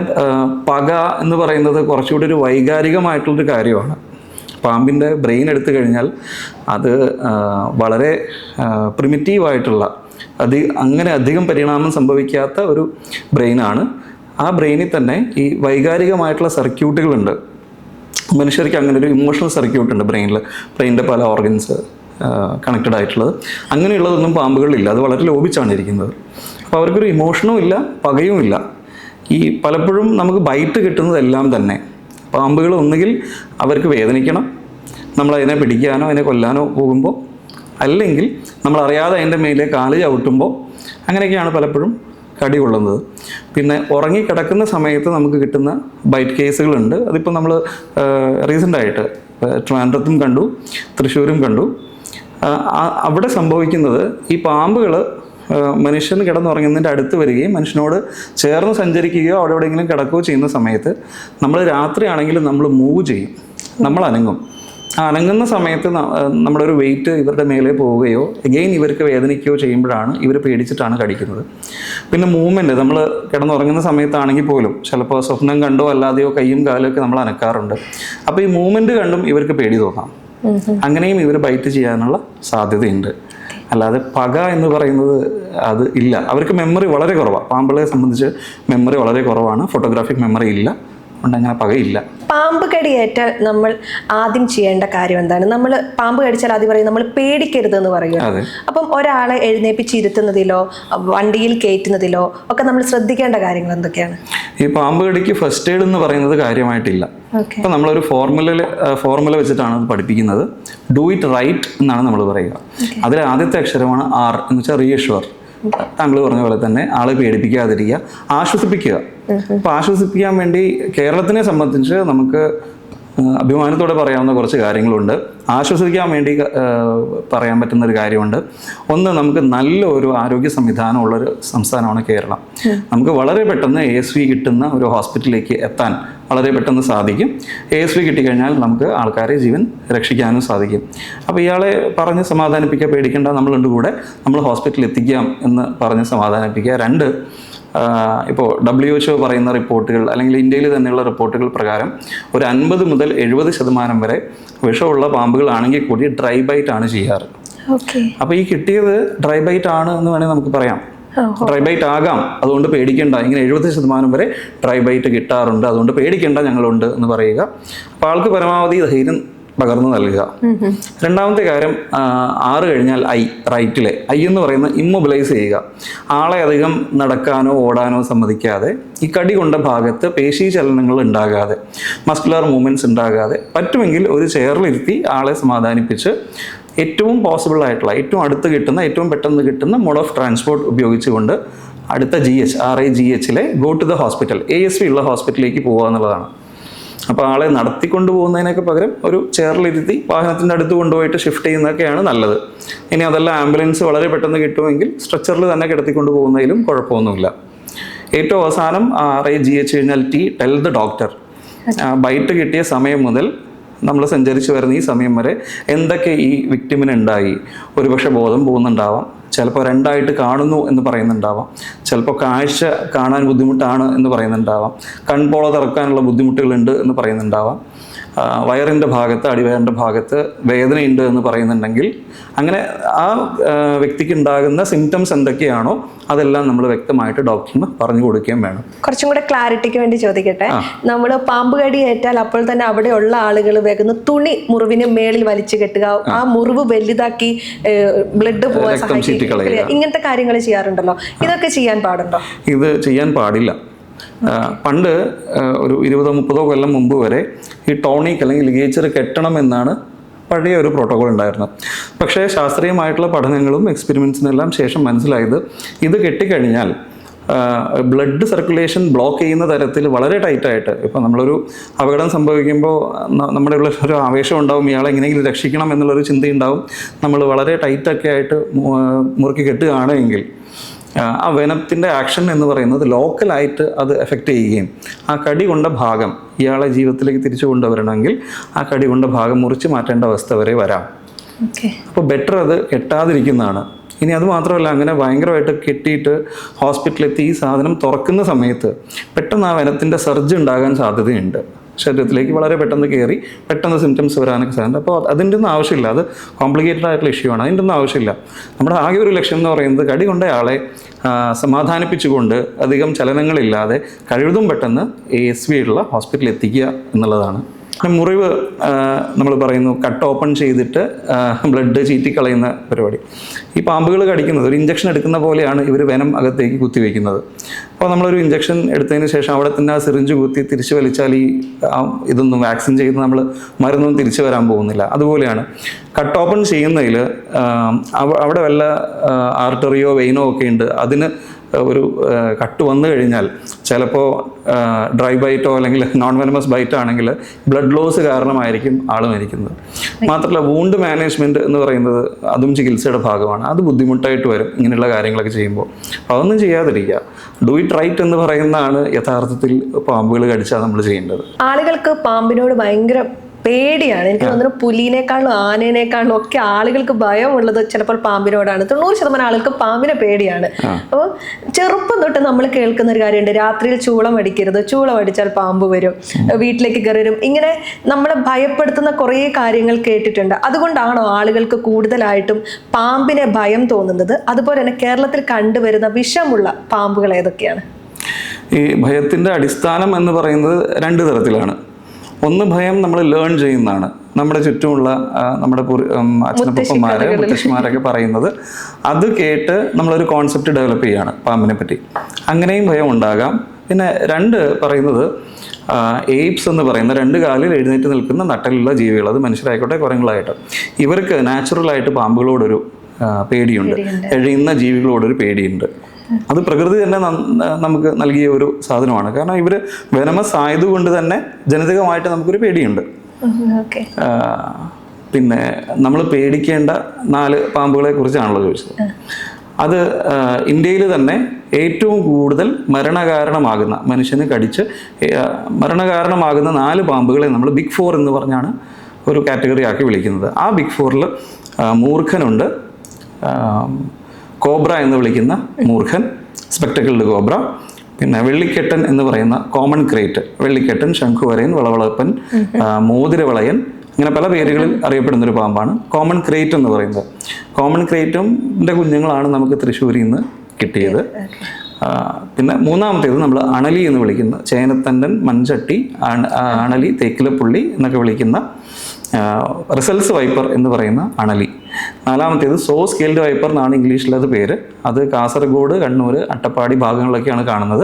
പക എന്ന് പറയുന്നത് കുറച്ചുകൂടി ഒരു വൈകാരികമായിട്ടുള്ളൊരു കാര്യമാണ്. പാമ്പിൻ്റെ ബ്രെയിൻ എടുത്തു കഴിഞ്ഞാൽ അത് വളരെ പ്രിമിറ്റീവായിട്ടുള്ള അങ്ങനെ അധികം പരിണാമം സംഭവിക്കാത്ത ഒരു ബ്രെയിനാണ്. ആ ബ്രെയിനിൽ തന്നെ ഈ വൈകാരികമായിട്ടുള്ള സർക്യൂട്ടുകളുണ്ട്. മനുഷ്യർക്ക് അങ്ങനെ ഒരു ഇമോഷണൽ സർക്യൂട്ട് ഉണ്ട് ബ്രെയിനിൻ്റെ പല ഓർഗൻസ് കണക്റ്റഡ് ആയിട്ടുള്ളത്. അങ്ങനെയുള്ളതൊന്നും പാമ്പുകളിലില്ല. അത് വളരെ ലോപിച്ചാണ് ഇരിക്കുന്നത്. അപ്പോൾ അവർക്കൊരു ഇമോഷനും ഇല്ല, പകയും ഇല്ല. ഈ പലപ്പോഴും നമുക്ക് ബൈറ്റ് കിട്ടുന്നതെല്ലാം തന്നെ പാമ്പുകൾ ഒന്നുകിൽ അവർക്ക് വേദനിക്കണം, നമ്മളതിനെ പിടിക്കാനോ അതിനെ കൊല്ലാനോ പോകുമ്പോൾ, അല്ലെങ്കിൽ നമ്മളറിയാതെ അതിൻ്റെ മേലെ കാല് ചവിട്ടുമ്പോൾ, അങ്ങനെയൊക്കെയാണ് പലപ്പോഴും കടി കൊള്ളുന്നത്. പിന്നെ ഉറങ്ങിക്കിടക്കുന്ന സമയത്ത് നമുക്ക് കിട്ടുന്ന ബൈറ്റ് കേസുകളുണ്ട്. അതിപ്പോൾ നമ്മൾ റീസെൻ്റായിട്ട് ട്രിവാൻഡ്രത്തും കണ്ടു, തൃശ്ശൂരും കണ്ടു. അവിടെ സംഭവിക്കുന്നത് ഈ പാമ്പുകൾ മനുഷ്യൻ കിടന്നുറങ്ങുന്നതിൻ്റെ അടുത്ത് വരികയും മനുഷ്യനോട് ചേർന്ന് സഞ്ചരിക്കുകയോ അവിടെ എവിടെയെങ്കിലും കിടക്കുകയോ ചെയ്യുന്ന സമയത്ത് നമ്മൾ രാത്രിയാണെങ്കിലും നമ്മൾ മൂവ് ചെയ്യും, നമ്മൾ അനങ്ങും. ആ അനങ്ങുന്ന സമയത്ത് നമ്മുടെ ഒരു വെയിറ്റ് ഇവരുടെ മേലെ പോവുകയോ എഗെയിൻ ഇവർക്ക് വേദനിക്കുകയോ ചെയ്യുമ്പോഴാണ് ഇവർ പേടിച്ചിട്ടാണ് കടിക്കുന്നത്. പിന്നെ മൂവ്മെൻറ്റ്, നമ്മൾ കിടന്നുറങ്ങുന്ന സമയത്താണെങ്കിൽ പോലും ചിലപ്പോൾ സ്വപ്നം കണ്ടോ അല്ലാതെയോ കൈയും കാലും ഒക്കെ നമ്മൾ അനക്കാറുണ്ട്. അപ്പോൾ ഈ മൂവ്മെൻറ്റ് കണ്ടും ഇവർക്ക് പേടി തോന്നാം. അങ്ങനെയും ഇവർ ബൈറ്റ് ചെയ്യാനുള്ള സാധ്യതയുണ്ട്. അല്ലാതെ പക എന്ന് പറയുന്നത് അത് ഇല്ല. അവർക്ക് മെമ്മറി വളരെ കുറവാണ്. പാമ്പുകളെ സംബന്ധിച്ച് മെമ്മറി വളരെ കുറവാണ്, ഫോട്ടോഗ്രാഫിക് മെമ്മറി ഇല്ല, അങ്ങനെ പകയില്ല. പാമ്പ് കടിയേറ്റാൽ നമ്മൾ ആദ്യം ചെയ്യേണ്ട കാര്യം എന്താണ്? നമ്മൾ പാമ്പ് കടിച്ചാൽ ആദ്യം പറയും നമ്മൾ പേടിക്കരുതെന്ന് പറയും. അപ്പം ഒരാളെ എഴുന്നേപ്പിച്ചിരുത്തുന്നതിലോ വണ്ടിയിൽ കയറ്റുന്നതിലോ ഒക്കെ നമ്മൾ ശ്രദ്ധിക്കേണ്ട കാര്യങ്ങൾ എന്തൊക്കെയാണ്? ഈ പാമ്പ് കടിക്ക് ഫസ്റ്റ് എയ്ഡ് എന്ന് പറയുന്നത് കാര്യമായിട്ടില്ല. ഇപ്പം നമ്മളൊരു ഫോർമുല വെച്ചിട്ടാണ് അത് പഠിപ്പിക്കുന്നത്. ഡു ഇറ്റ് റൈറ്റ് എന്നാണ് നമ്മൾ പറയുക. അതിലെ ആദ്യത്തെ അക്ഷരമാണ് ആർ എന്ന് വെച്ചാൽ റീഅഷ്വർ. താങ്കൾ പറഞ്ഞ പോലെ തന്നെ ആളെ പേടിപ്പിക്കാതിരിക്കുക, ആശ്വസിപ്പിക്കുക. അപ്പോൾ ആശ്വസിപ്പിക്കാൻ വേണ്ടി കേരളത്തിനെ സംബന്ധിച്ച് നമുക്ക് അഭിമാനത്തോടെ പറയാവുന്ന കുറച്ച് കാര്യങ്ങളുണ്ട്. ആശ്വസിക്കാൻ വേണ്ടി പറയാൻ പറ്റുന്ന ഒരു കാര്യമുണ്ട്. ഒന്ന്, നമുക്ക് നല്ലൊരു ആരോഗ്യ സംവിധാനമുള്ളൊരു സംസ്ഥാനമാണ് കേരളം. നമുക്ക് വളരെ പെട്ടെന്ന് ASV കിട്ടുന്ന ഒരു ഹോസ്പിറ്റലിലേക്ക് എത്താൻ വളരെ പെട്ടെന്ന് സാധിക്കും. ASV കിട്ടിക്കഴിഞ്ഞാൽ നമുക്ക് ആൾക്കാരെ ജീവൻ രക്ഷിക്കാനും സാധിക്കും. അപ്പോൾ ഇയാളെ പറഞ്ഞ് സമാധാനിപ്പിക്കുക, പേടിക്കേണ്ട, നമ്മളുണ്ട് കൂടെ, നമ്മൾ ഹോസ്പിറ്റലിൽ എത്തിക്കാം എന്ന് പറഞ്ഞ് സമാധാനിപ്പിക്കുക. രണ്ട്, ഇപ്പോൾ WHO പറയുന്ന റിപ്പോർട്ടുകൾ അല്ലെങ്കിൽ ഇന്ത്യയിൽ തന്നെയുള്ള റിപ്പോർട്ടുകൾ പ്രകാരം ഒരു 50 മുതൽ 70% വരെ വിഷമുള്ള പാമ്പുകളാണെങ്കിൽ കൂടി ഡ്രൈ ബൈറ്റ് ആണ് ചെയ്യാറ്. അപ്പോൾ ഈ കിട്ടിയത് ഡ്രൈ ബൈറ്റ് ആണ് എന്ന് വേണമെങ്കിൽ നമുക്ക് പറയാം. ഡ്രൈ ബൈറ്റ് ആകാം, അതുകൊണ്ട് പേടിക്കേണ്ട. ഇങ്ങനെ 70% വരെ ഡ്രൈ ബൈറ്റ് കിട്ടാറുണ്ട്, അതുകൊണ്ട് പേടിക്കേണ്ട, ഞങ്ങളുണ്ട് എന്ന് പറയുക. അപ്പോൾ ആൾക്ക് പരമാവധി ധൈര്യം പകർന്നു നൽകുക. രണ്ടാമത്തെ കാര്യം, 6 കഴിഞ്ഞാൽ റൈറ്റിലെ ഐ എന്ന് പറയുന്ന ഇമ്മൊബിലൈസ് ചെയ്യുക. ആളെ അധികം നടക്കാനോ ഓടാനോ സമ്മതിക്കാതെ, ഈ കടി കൊണ്ട ഭാഗത്ത് പേശി ചലനങ്ങൾ ഉണ്ടാകാതെ, മസ്കുലർ മൂവ്മെൻറ്റ്സ് ഉണ്ടാകാതെ, പറ്റുമെങ്കിൽ ഒരു ചെയറിലിരുത്തി ആളെ സമാധാനിപ്പിച്ച് ഏറ്റവും പോസിബിൾ ആയിട്ടുള്ള, ഏറ്റവും അടുത്ത് കിട്ടുന്ന, ഏറ്റവും പെട്ടെന്ന് കിട്ടുന്ന മോഡ് ഓഫ് ട്രാൻസ്പോർട്ട് ഉപയോഗിച്ചുകൊണ്ട് അടുത്ത RIGHലെ go to the hospital, ASV ഉള്ള ഹോസ്പിറ്റലിലേക്ക് പോകുക എന്നുള്ളതാണ്. അപ്പോൾ ആളെ നടത്തിക്കൊണ്ട് പോകുന്നതിനൊക്കെ പകരം ഒരു ചെയറിലിരുത്തി വാഹനത്തിൻ്റെ അടുത്ത് കൊണ്ടുപോയിട്ട് ഷിഫ്റ്റ് ചെയ്യുന്നതൊക്കെയാണ് നല്ലത്. ഇനി അതല്ല ആംബുലൻസ് വളരെ പെട്ടെന്ന് കിട്ടുമെങ്കിൽ സ്ട്രെച്ചറിൽ തന്നെ കിടത്തിക്കൊണ്ട് പോകുന്നതിലും കുഴപ്പമൊന്നുമില്ല. ഏറ്റവും അവസാനം RIGH കഴിഞ്ഞാൽ ടെൽ ദ ഡോക്ടർ. ബൈറ്റ് കിട്ടിയ സമയം മുതൽ നമ്മൾ സഞ്ചരിച്ച് വരുന്ന ഈ സമയം വരെ എന്തൊക്കെ ഈ വിക്ടിമിന് ഉണ്ടായി. ഒരുപക്ഷെ ബോധം പോകുന്നുണ്ടാവാം, ചിലപ്പോൾ 2 ആയിട്ട് കാണുന്നു എന്ന് പറയുന്നുണ്ടാവാം, ചിലപ്പോൾ കാഴ്ച കാണാൻ ബുദ്ധിമുട്ടാണ് എന്ന് പറയുന്നുണ്ടാവാം, കൺപോള തുറക്കാനുള്ള ബുദ്ധിമുട്ടുകളുണ്ട് എന്ന് പറയുന്നുണ്ടാവാം, വയറിൻ്റെ ഭാഗത്ത്, അടിവയറിൻ്റെ ഭാഗത്ത് വേദനയുണ്ട് എന്ന് പറയുന്നുണ്ടെങ്കിൽ, അങ്ങനെ ആ വ്യക്തിക്ക് ഉണ്ടാകുന്ന സിംറ്റംസ് എന്തൊക്കെയാണോ അതെല്ലാം നമ്മൾ വ്യക്തമായിട്ട് ഡോക്ടറിന് പറഞ്ഞു കൊടുക്കുകയും വേണം. കുറച്ചും കൂടെ ക്ലാരിറ്റിക്ക് വേണ്ടി ചോദിക്കട്ടെ, നമ്മൾ പാമ്പ് കടി ഏറ്റാൽ അപ്പോൾ തന്നെ അവിടെയുള്ള ആളുകൾ വേഗം തുണി മുറിവിന് മേളിൽ വലിച്ചു കെട്ടുക, ആ മുറിവ് വലുതാക്കി ബ്ലഡ് പോകാൻ സഹായിക്കുക, ഇങ്ങനത്തെ കാര്യങ്ങൾ ചെയ്യാറുണ്ടല്ലോ. ഇതൊക്കെ ചെയ്യാൻ പാടുണ്ടോ? ഇത് ചെയ്യാൻ പാടില്ല. പണ്ട് ഒരു 20-30 കൊല്ലം മുമ്പ് വരെ ഈ ടോണിക് അല്ലെങ്കിൽ ലിഗേച്ചർ കെട്ടണമെന്നാണ് പഴയ ഒരു പ്രോട്ടോകോൾ ഉണ്ടായിരുന്നത്. പക്ഷേ ശാസ്ത്രീയമായിട്ടുള്ള പഠനങ്ങളും എക്സ്പെരിമെൻറ്റ്സിനെല്ലാം ശേഷം മനസ്സിലായത് ഇത് കെട്ടിക്കഴിഞ്ഞാൽ ബ്ലഡ് സർക്കുലേഷൻ ബ്ലോക്ക് ചെയ്യുന്ന തരത്തിൽ വളരെ ടൈറ്റായിട്ട്, ഇപ്പോൾ നമ്മളൊരു അപകടം സംഭവിക്കുമ്പോൾ നമ്മുടെ ഉള്ള ഒരു ആവേശം ഉണ്ടാവും, ഇയാളെ എങ്ങനെയെങ്കിലും രക്ഷിക്കണം എന്നുള്ളൊരു ചിന്തയുണ്ടാവും. നമ്മൾ വളരെ ടൈറ്റൊക്കെ ആയിട്ട് മുറുക്കി കെട്ടുകയാണെങ്കിൽ ആ വെനത്തിൻ്റെ ആക്ഷൻ എന്ന് പറയുന്നത് ലോക്കലായിട്ട് അത് എഫക്റ്റ് ചെയ്യുകയും ആ കടി കൊണ്ട ഭാഗം ഇയാളെ ജീവിതത്തിലേക്ക് തിരിച്ചു കൊണ്ടുവരണമെങ്കിൽ ആ കടി കൊണ്ട ഭാഗം മുറിച്ച് മാറ്റേണ്ട അവസ്ഥ വരെ വരാം. അപ്പോൾ ബെറ്റർ അത് കെട്ടാതിരിക്കുന്നതാണ്. ഇനി അത് മാത്രമല്ല, അങ്ങനെ ഭയങ്കരമായിട്ട് കെട്ടിയിട്ട് ഹോസ്പിറ്റലിലെത്തി ഈ സാധനം തുറക്കുന്ന സമയത്ത് പെട്ടെന്ന് ആ വെനത്തിൻ്റെ സർജ് ഉണ്ടാകാൻ സാധ്യതയുണ്ട്. ശരീരത്തിലേക്ക് വളരെ പെട്ടെന്ന് കയറി പെട്ടെന്ന് സിംറ്റംസ് വരാനൊക്കെ സാധ്യത. അപ്പോൾ അതിൻ്റെ ഒന്നും ആവശ്യമില്ല. അത് കോംപ്ലിക്കേറ്റഡ് ആയിട്ടുള്ള ഇഷ്യൂ ആണ്. അതിൻ്റെ ഒന്നും ആവശ്യമില്ല. നമ്മുടെ ആകെ ഒരു ലക്ഷ്യം എന്ന് പറയുന്നത് കടി കൊണ്ട ആളെ സമാധാനിപ്പിച്ചുകൊണ്ട് അധികം ചലനങ്ങളില്ലാതെ കഴിവതും പെട്ടെന്ന് ASV ഉള്ള ഹോസ്പിറ്റലിൽ എത്തിക്കുക എന്നുള്ളതാണ്. മുറിവ് നമ്മൾ പറയുന്നു കട്ട് ഓപ്പൺ ചെയ്തിട്ട് ബ്ലഡ് ചീറ്റിക്കളയുന്ന പരിപാടി. ഈ പാമ്പുകൾ കടിക്കുന്നത് ഒരു ഇഞ്ചക്ഷൻ എടുക്കുന്ന പോലെയാണ് ഇവർ വെനം അകത്തേക്ക് കുത്തിവെക്കുന്നത്. അപ്പോൾ നമ്മളൊരു ഇഞ്ചക്ഷൻ എടുത്തതിന് ശേഷം അവിടെ തന്നെ ആ സിറിഞ്ച് കുത്തി തിരിച്ചു വലിച്ചാൽ ഈ ഇതൊന്നും വാക്സിൻ ചെയ്ത് നമ്മൾ മരുന്നൊന്നും തിരിച്ചു വരാൻ പോകുന്നില്ല. അതുപോലെയാണ് കട്ട് ഓപ്പൺ ചെയ്യുന്നതിൽ അവിടെ വല്ല ആർട്ടറിയോ വെയിനോ ഒക്കെ ഉണ്ട്, അതിന് ഒരു കട്ട് വന്നു കഴിഞ്ഞാൽ ചിലപ്പോൾ ഡ്രൈ ബൈറ്റോ അല്ലെങ്കിൽ നോൺ വെനമസ് ബൈറ്റ് ആണെങ്കിൽ ബ്ലഡ് ലോസ് കാരണമായിരിക്കും ആൾ മരിക്കുന്നത്. മാത്രമല്ല വൂണ്ട് മാനേജ്മെൻറ്റ് എന്ന് പറയുന്നത് അതും ചികിത്സയുടെ ഭാഗമാണ്. അത് ബുദ്ധിമുട്ടായിട്ട് വരും ഇങ്ങനെയുള്ള കാര്യങ്ങളൊക്കെ ചെയ്യുമ്പോൾ. അതൊന്നും ചെയ്യാതിരിക്കുക. ഡു ഇറ്റ് റൈറ്റ് എന്ന് പറയുന്നതാണ് യഥാർത്ഥത്തിൽ പാമ്പുകൾ കടിച്ചാൽ നമ്മൾ ചെയ്യേണ്ടത്. ആളുകൾക്ക് പാമ്പിനോട് ഭയങ്കര പേടിയാണ്. എനിക്ക് തോന്നുന്നു പുലിനേക്കാളും ആനേനേക്കാളും ഒക്കെ ആളുകൾക്ക് ഭയമുള്ളത് ചിലപ്പോൾ പാമ്പിനോടാണ്. 90% ആളുകൾക്ക് പാമ്പിനെ പേടിയാണ്. അപ്പോൾ ചെറുപ്പം തൊട്ട് നമ്മൾ കേൾക്കുന്ന ഒരു കാര്യമുണ്ട്, രാത്രിയിൽ ചൂളം അടിക്കരുത്, ചൂളം അടിച്ചാൽ പാമ്പ് വരും, വീട്ടിലേക്ക് കയറി വരും. ഇങ്ങനെ നമ്മളെ ഭയപ്പെടുത്തുന്ന കുറേ കാര്യങ്ങൾ കേട്ടിട്ടുണ്ട്. അതുകൊണ്ടാണോ ആളുകൾക്ക് കൂടുതലായിട്ടും പാമ്പിനെ ഭയം തോന്നുന്നത്? അതുപോലെ തന്നെ കേരളത്തിൽ കണ്ടുവരുന്ന വിഷമുള്ള പാമ്പുകൾ ഏതൊക്കെയാണ്? ഈ ഭയത്തിൻ്റെ അടിസ്ഥാനം എന്ന് പറയുന്നത് 2 തരത്തിലാണ്. ഒന്ന്, ഭയം നമ്മൾ ലേൺ ചെയ്യുന്നതാണ്. നമ്മുടെ ചുറ്റുമുള്ള നമ്മുടെ അച്ഛനപ്പന്മാര് മുത്തശ്ശിമാരൊക്കെ പറയുന്നത് അത് കേട്ട് നമ്മളൊരു കോൺസെപ്റ്റ് ഡെവലപ്പ് ചെയ്യുകയാണ് പാമ്പിനെ പറ്റി. അങ്ങനെയും ഭയം ഉണ്ടാകാം. പിന്നെ 2 പറയുന്നത് എയ്പ്സ് എന്ന് പറയുന്ന 2 കാലിൽ എഴുന്നേറ്റ് നിൽക്കുന്ന നട്ടലുള്ള ജീവികൾ, അത് മനുഷ്യരായിക്കോട്ടെ കുരങ്ങളായിട്ട്, ഇവർക്ക് നാച്ചുറലായിട്ട് പാമ്പുകളോടൊരു പേടിയുണ്ട്, എഴുതുന്ന ജീവികളോടൊരു പേടിയുണ്ട്. അത് പ്രകൃതി തന്നെ നമുക്ക് നൽകിയ ഒരു സാധനമാണ്. കാരണം ഇവർ വെനമസ് ആയതുകൊണ്ട് തന്നെ ജനിതകമായിട്ട് നമുക്കൊരു പേടിയുണ്ട്. പിന്നെ നമ്മൾ പേടിക്കേണ്ട 4 പാമ്പുകളെ കുറിച്ചാണല്ലോ ചോദിച്ചത്. അത് ഇന്ത്യയിൽ തന്നെ ഏറ്റവും കൂടുതൽ മരണകാരണമാകുന്ന, മനുഷ്യന് കടിച്ച് മരണകാരണമാകുന്ന 4 പാമ്പുകളെ നമ്മൾ ബിഗ് 4 എന്ന് പറഞ്ഞാണ് ഒരു കാറ്റഗറി ആക്കി വിളിക്കുന്നത്. ആ ബിഗ് 4-ൽ മൂർഖനുണ്ട്, കോബ്ര എന്ന് വിളിക്കുന്ന മൂർഖൻ, സ്പെക്ടക്കിൾഡ് കോബ്ര, പിന്നെ വെള്ളിക്കെട്ടൻ എന്ന് പറയുന്ന കോമൺ ക്രേറ്റ്, വെള്ളിക്കെട്ടൻ, ശംഖുവരയൻ, വളവളപ്പൻ, മോതിരവളയൻ, ഇങ്ങനെ പല പേരുകളിൽ അറിയപ്പെടുന്നൊരു പാമ്പാണ് കോമൺ ക്രേറ്റ് എന്ന് പറയുന്നത്. കോമൺ ക്രേറ്റിൻ്റെ കുഞ്ഞുങ്ങളാണ് നമുക്ക് തൃശ്ശൂരിൽ നിന്ന് കിട്ടിയത്. പിന്നെ 3-മത്തേത് നമ്മൾ അണലി എന്ന് വിളിക്കുന്ന, ചേനത്തണ്ടൻ, മൺചട്ടി, അണലി, തേക്കിലപ്പുള്ളി എന്നൊക്കെ വിളിക്കുന്ന റിസൽസ് വൈപ്പർ എന്ന് പറയുന്ന അണലി. 4-മത്തേത് സോ സ്കെയിൽഡ് വൈപ്പർ എന്നാണ് ഇംഗ്ലീഷിലത് പേര്. അത് കാസർഗോഡ്, കണ്ണൂർ, അട്ടപ്പാടി ഭാഗങ്ങളിലൊക്കെയാണ് കാണുന്നത്.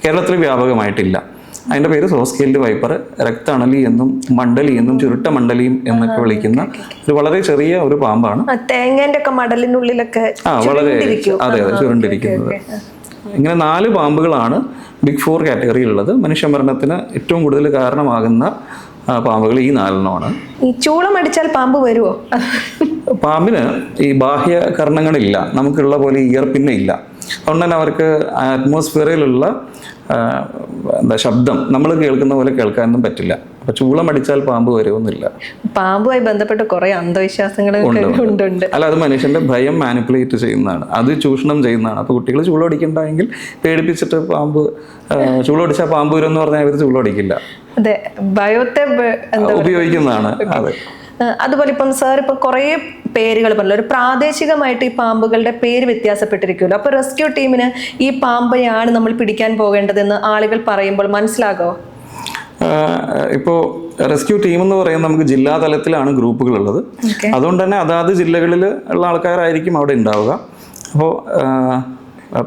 കേരളത്തിൽ വ്യാപകമായിട്ടില്ല. അതിൻ്റെ പേര് സോ സ്കെയിൽഡ് വൈപ്പർ. രക്തണലി എന്നും മണ്ഡലി എന്നും ചുരുട്ട മണ്ഡലിയും എന്നൊക്കെ വിളിക്കുന്ന ഒരു വളരെ ചെറിയ ഒരു പാമ്പാണ്. തേങ്ങേന്റെ ഒക്കെ മടലിനുള്ളിലൊക്കെ വളരെ അതെ ചുരുണ്ടിരിക്കുന്നത്. ഇങ്ങനെ 4 പാമ്പുകളാണ് ബിഗ് 4 കാറ്റഗറിയിലുള്ളത്. മനുഷ്യമരണത്തിന് ഏറ്റവും കൂടുതൽ കാരണമാകുന്ന പാമ്പുകൾ ഈ 4-എണ്ണമാണ്. ഈ ചൂളം അടിച്ചാൽ പാമ്പ് വരുമോ? പാമ്പിന് ഈ ബാഹ്യ കർണങ്ങളില്ല, നമുക്കുള്ള പോലെ ഇയർ പിന്നെ ഇല്ല. അതുകൊണ്ട് തന്നെ അവർക്ക് അറ്റ്മോസ്ഫിയറിലുള്ള ശബ്ദം നമ്മൾ കേൾക്കുന്ന പോലെ കേൾക്കാനൊന്നും പറ്റില്ല. അപ്പൊ ചൂളം അടിച്ചാൽ പാമ്പ് വരുമെന്നില്ല. പാമ്പുമായി ബന്ധപ്പെട്ട കുറെ അന്ധവിശ്വാസങ്ങൾ ഉണ്ട്. അല്ല, അത് മനുഷ്യന്റെ ഭയം മാനിപ്പുലേറ്റ് ചെയ്യുന്നതാണ്, അത് ചൂഷണം ചെയ്യുന്നതാണ്. അപ്പൊ കുട്ടികൾ ചൂളടിക്കണ്ടെങ്കിൽ പേടിപ്പിച്ചിട്ട് ചൂളടിച്ചാൽ പാമ്പ് വരും എന്ന് പറഞ്ഞാൽ അവർ ചൂളടിക്കില്ല. അതെ, ഭയത്തെ ഉപയോഗിക്കുന്നതാണ്. അതെ. അതുപോലെ ഇപ്പം സാർ ഇപ്പൊ കുറെ പേരുകൾ പറഞ്ഞു, ഒരു പ്രാദേശികമായിട്ട് ഈ പാമ്പുകളുടെ പേര് വ്യത്യാസപ്പെട്ടിരിക്കുമല്ലോ. അപ്പൊ റെസ്ക്യൂ ടീമിന് ഈ പാമ്പിനെയാണ് നമ്മൾ പിടിക്കാൻ പോകേണ്ടതെന്ന് ആളുകൾ പറയുമ്പോൾ മനസ്സിലാകോ? ഇപ്പോൾ റെസ്ക്യൂ ടീം എന്ന് പറയുന്നത് നമുക്ക് ജില്ലാ തലത്തിലാണ് ഗ്രൂപ്പുകളുള്ളത്. അതുകൊണ്ട് തന്നെ അതാത് ജില്ലകളിൽ ഉള്ള ആൾക്കാരായിരിക്കും അവിടെ ഉണ്ടാവുക. അപ്പോൾ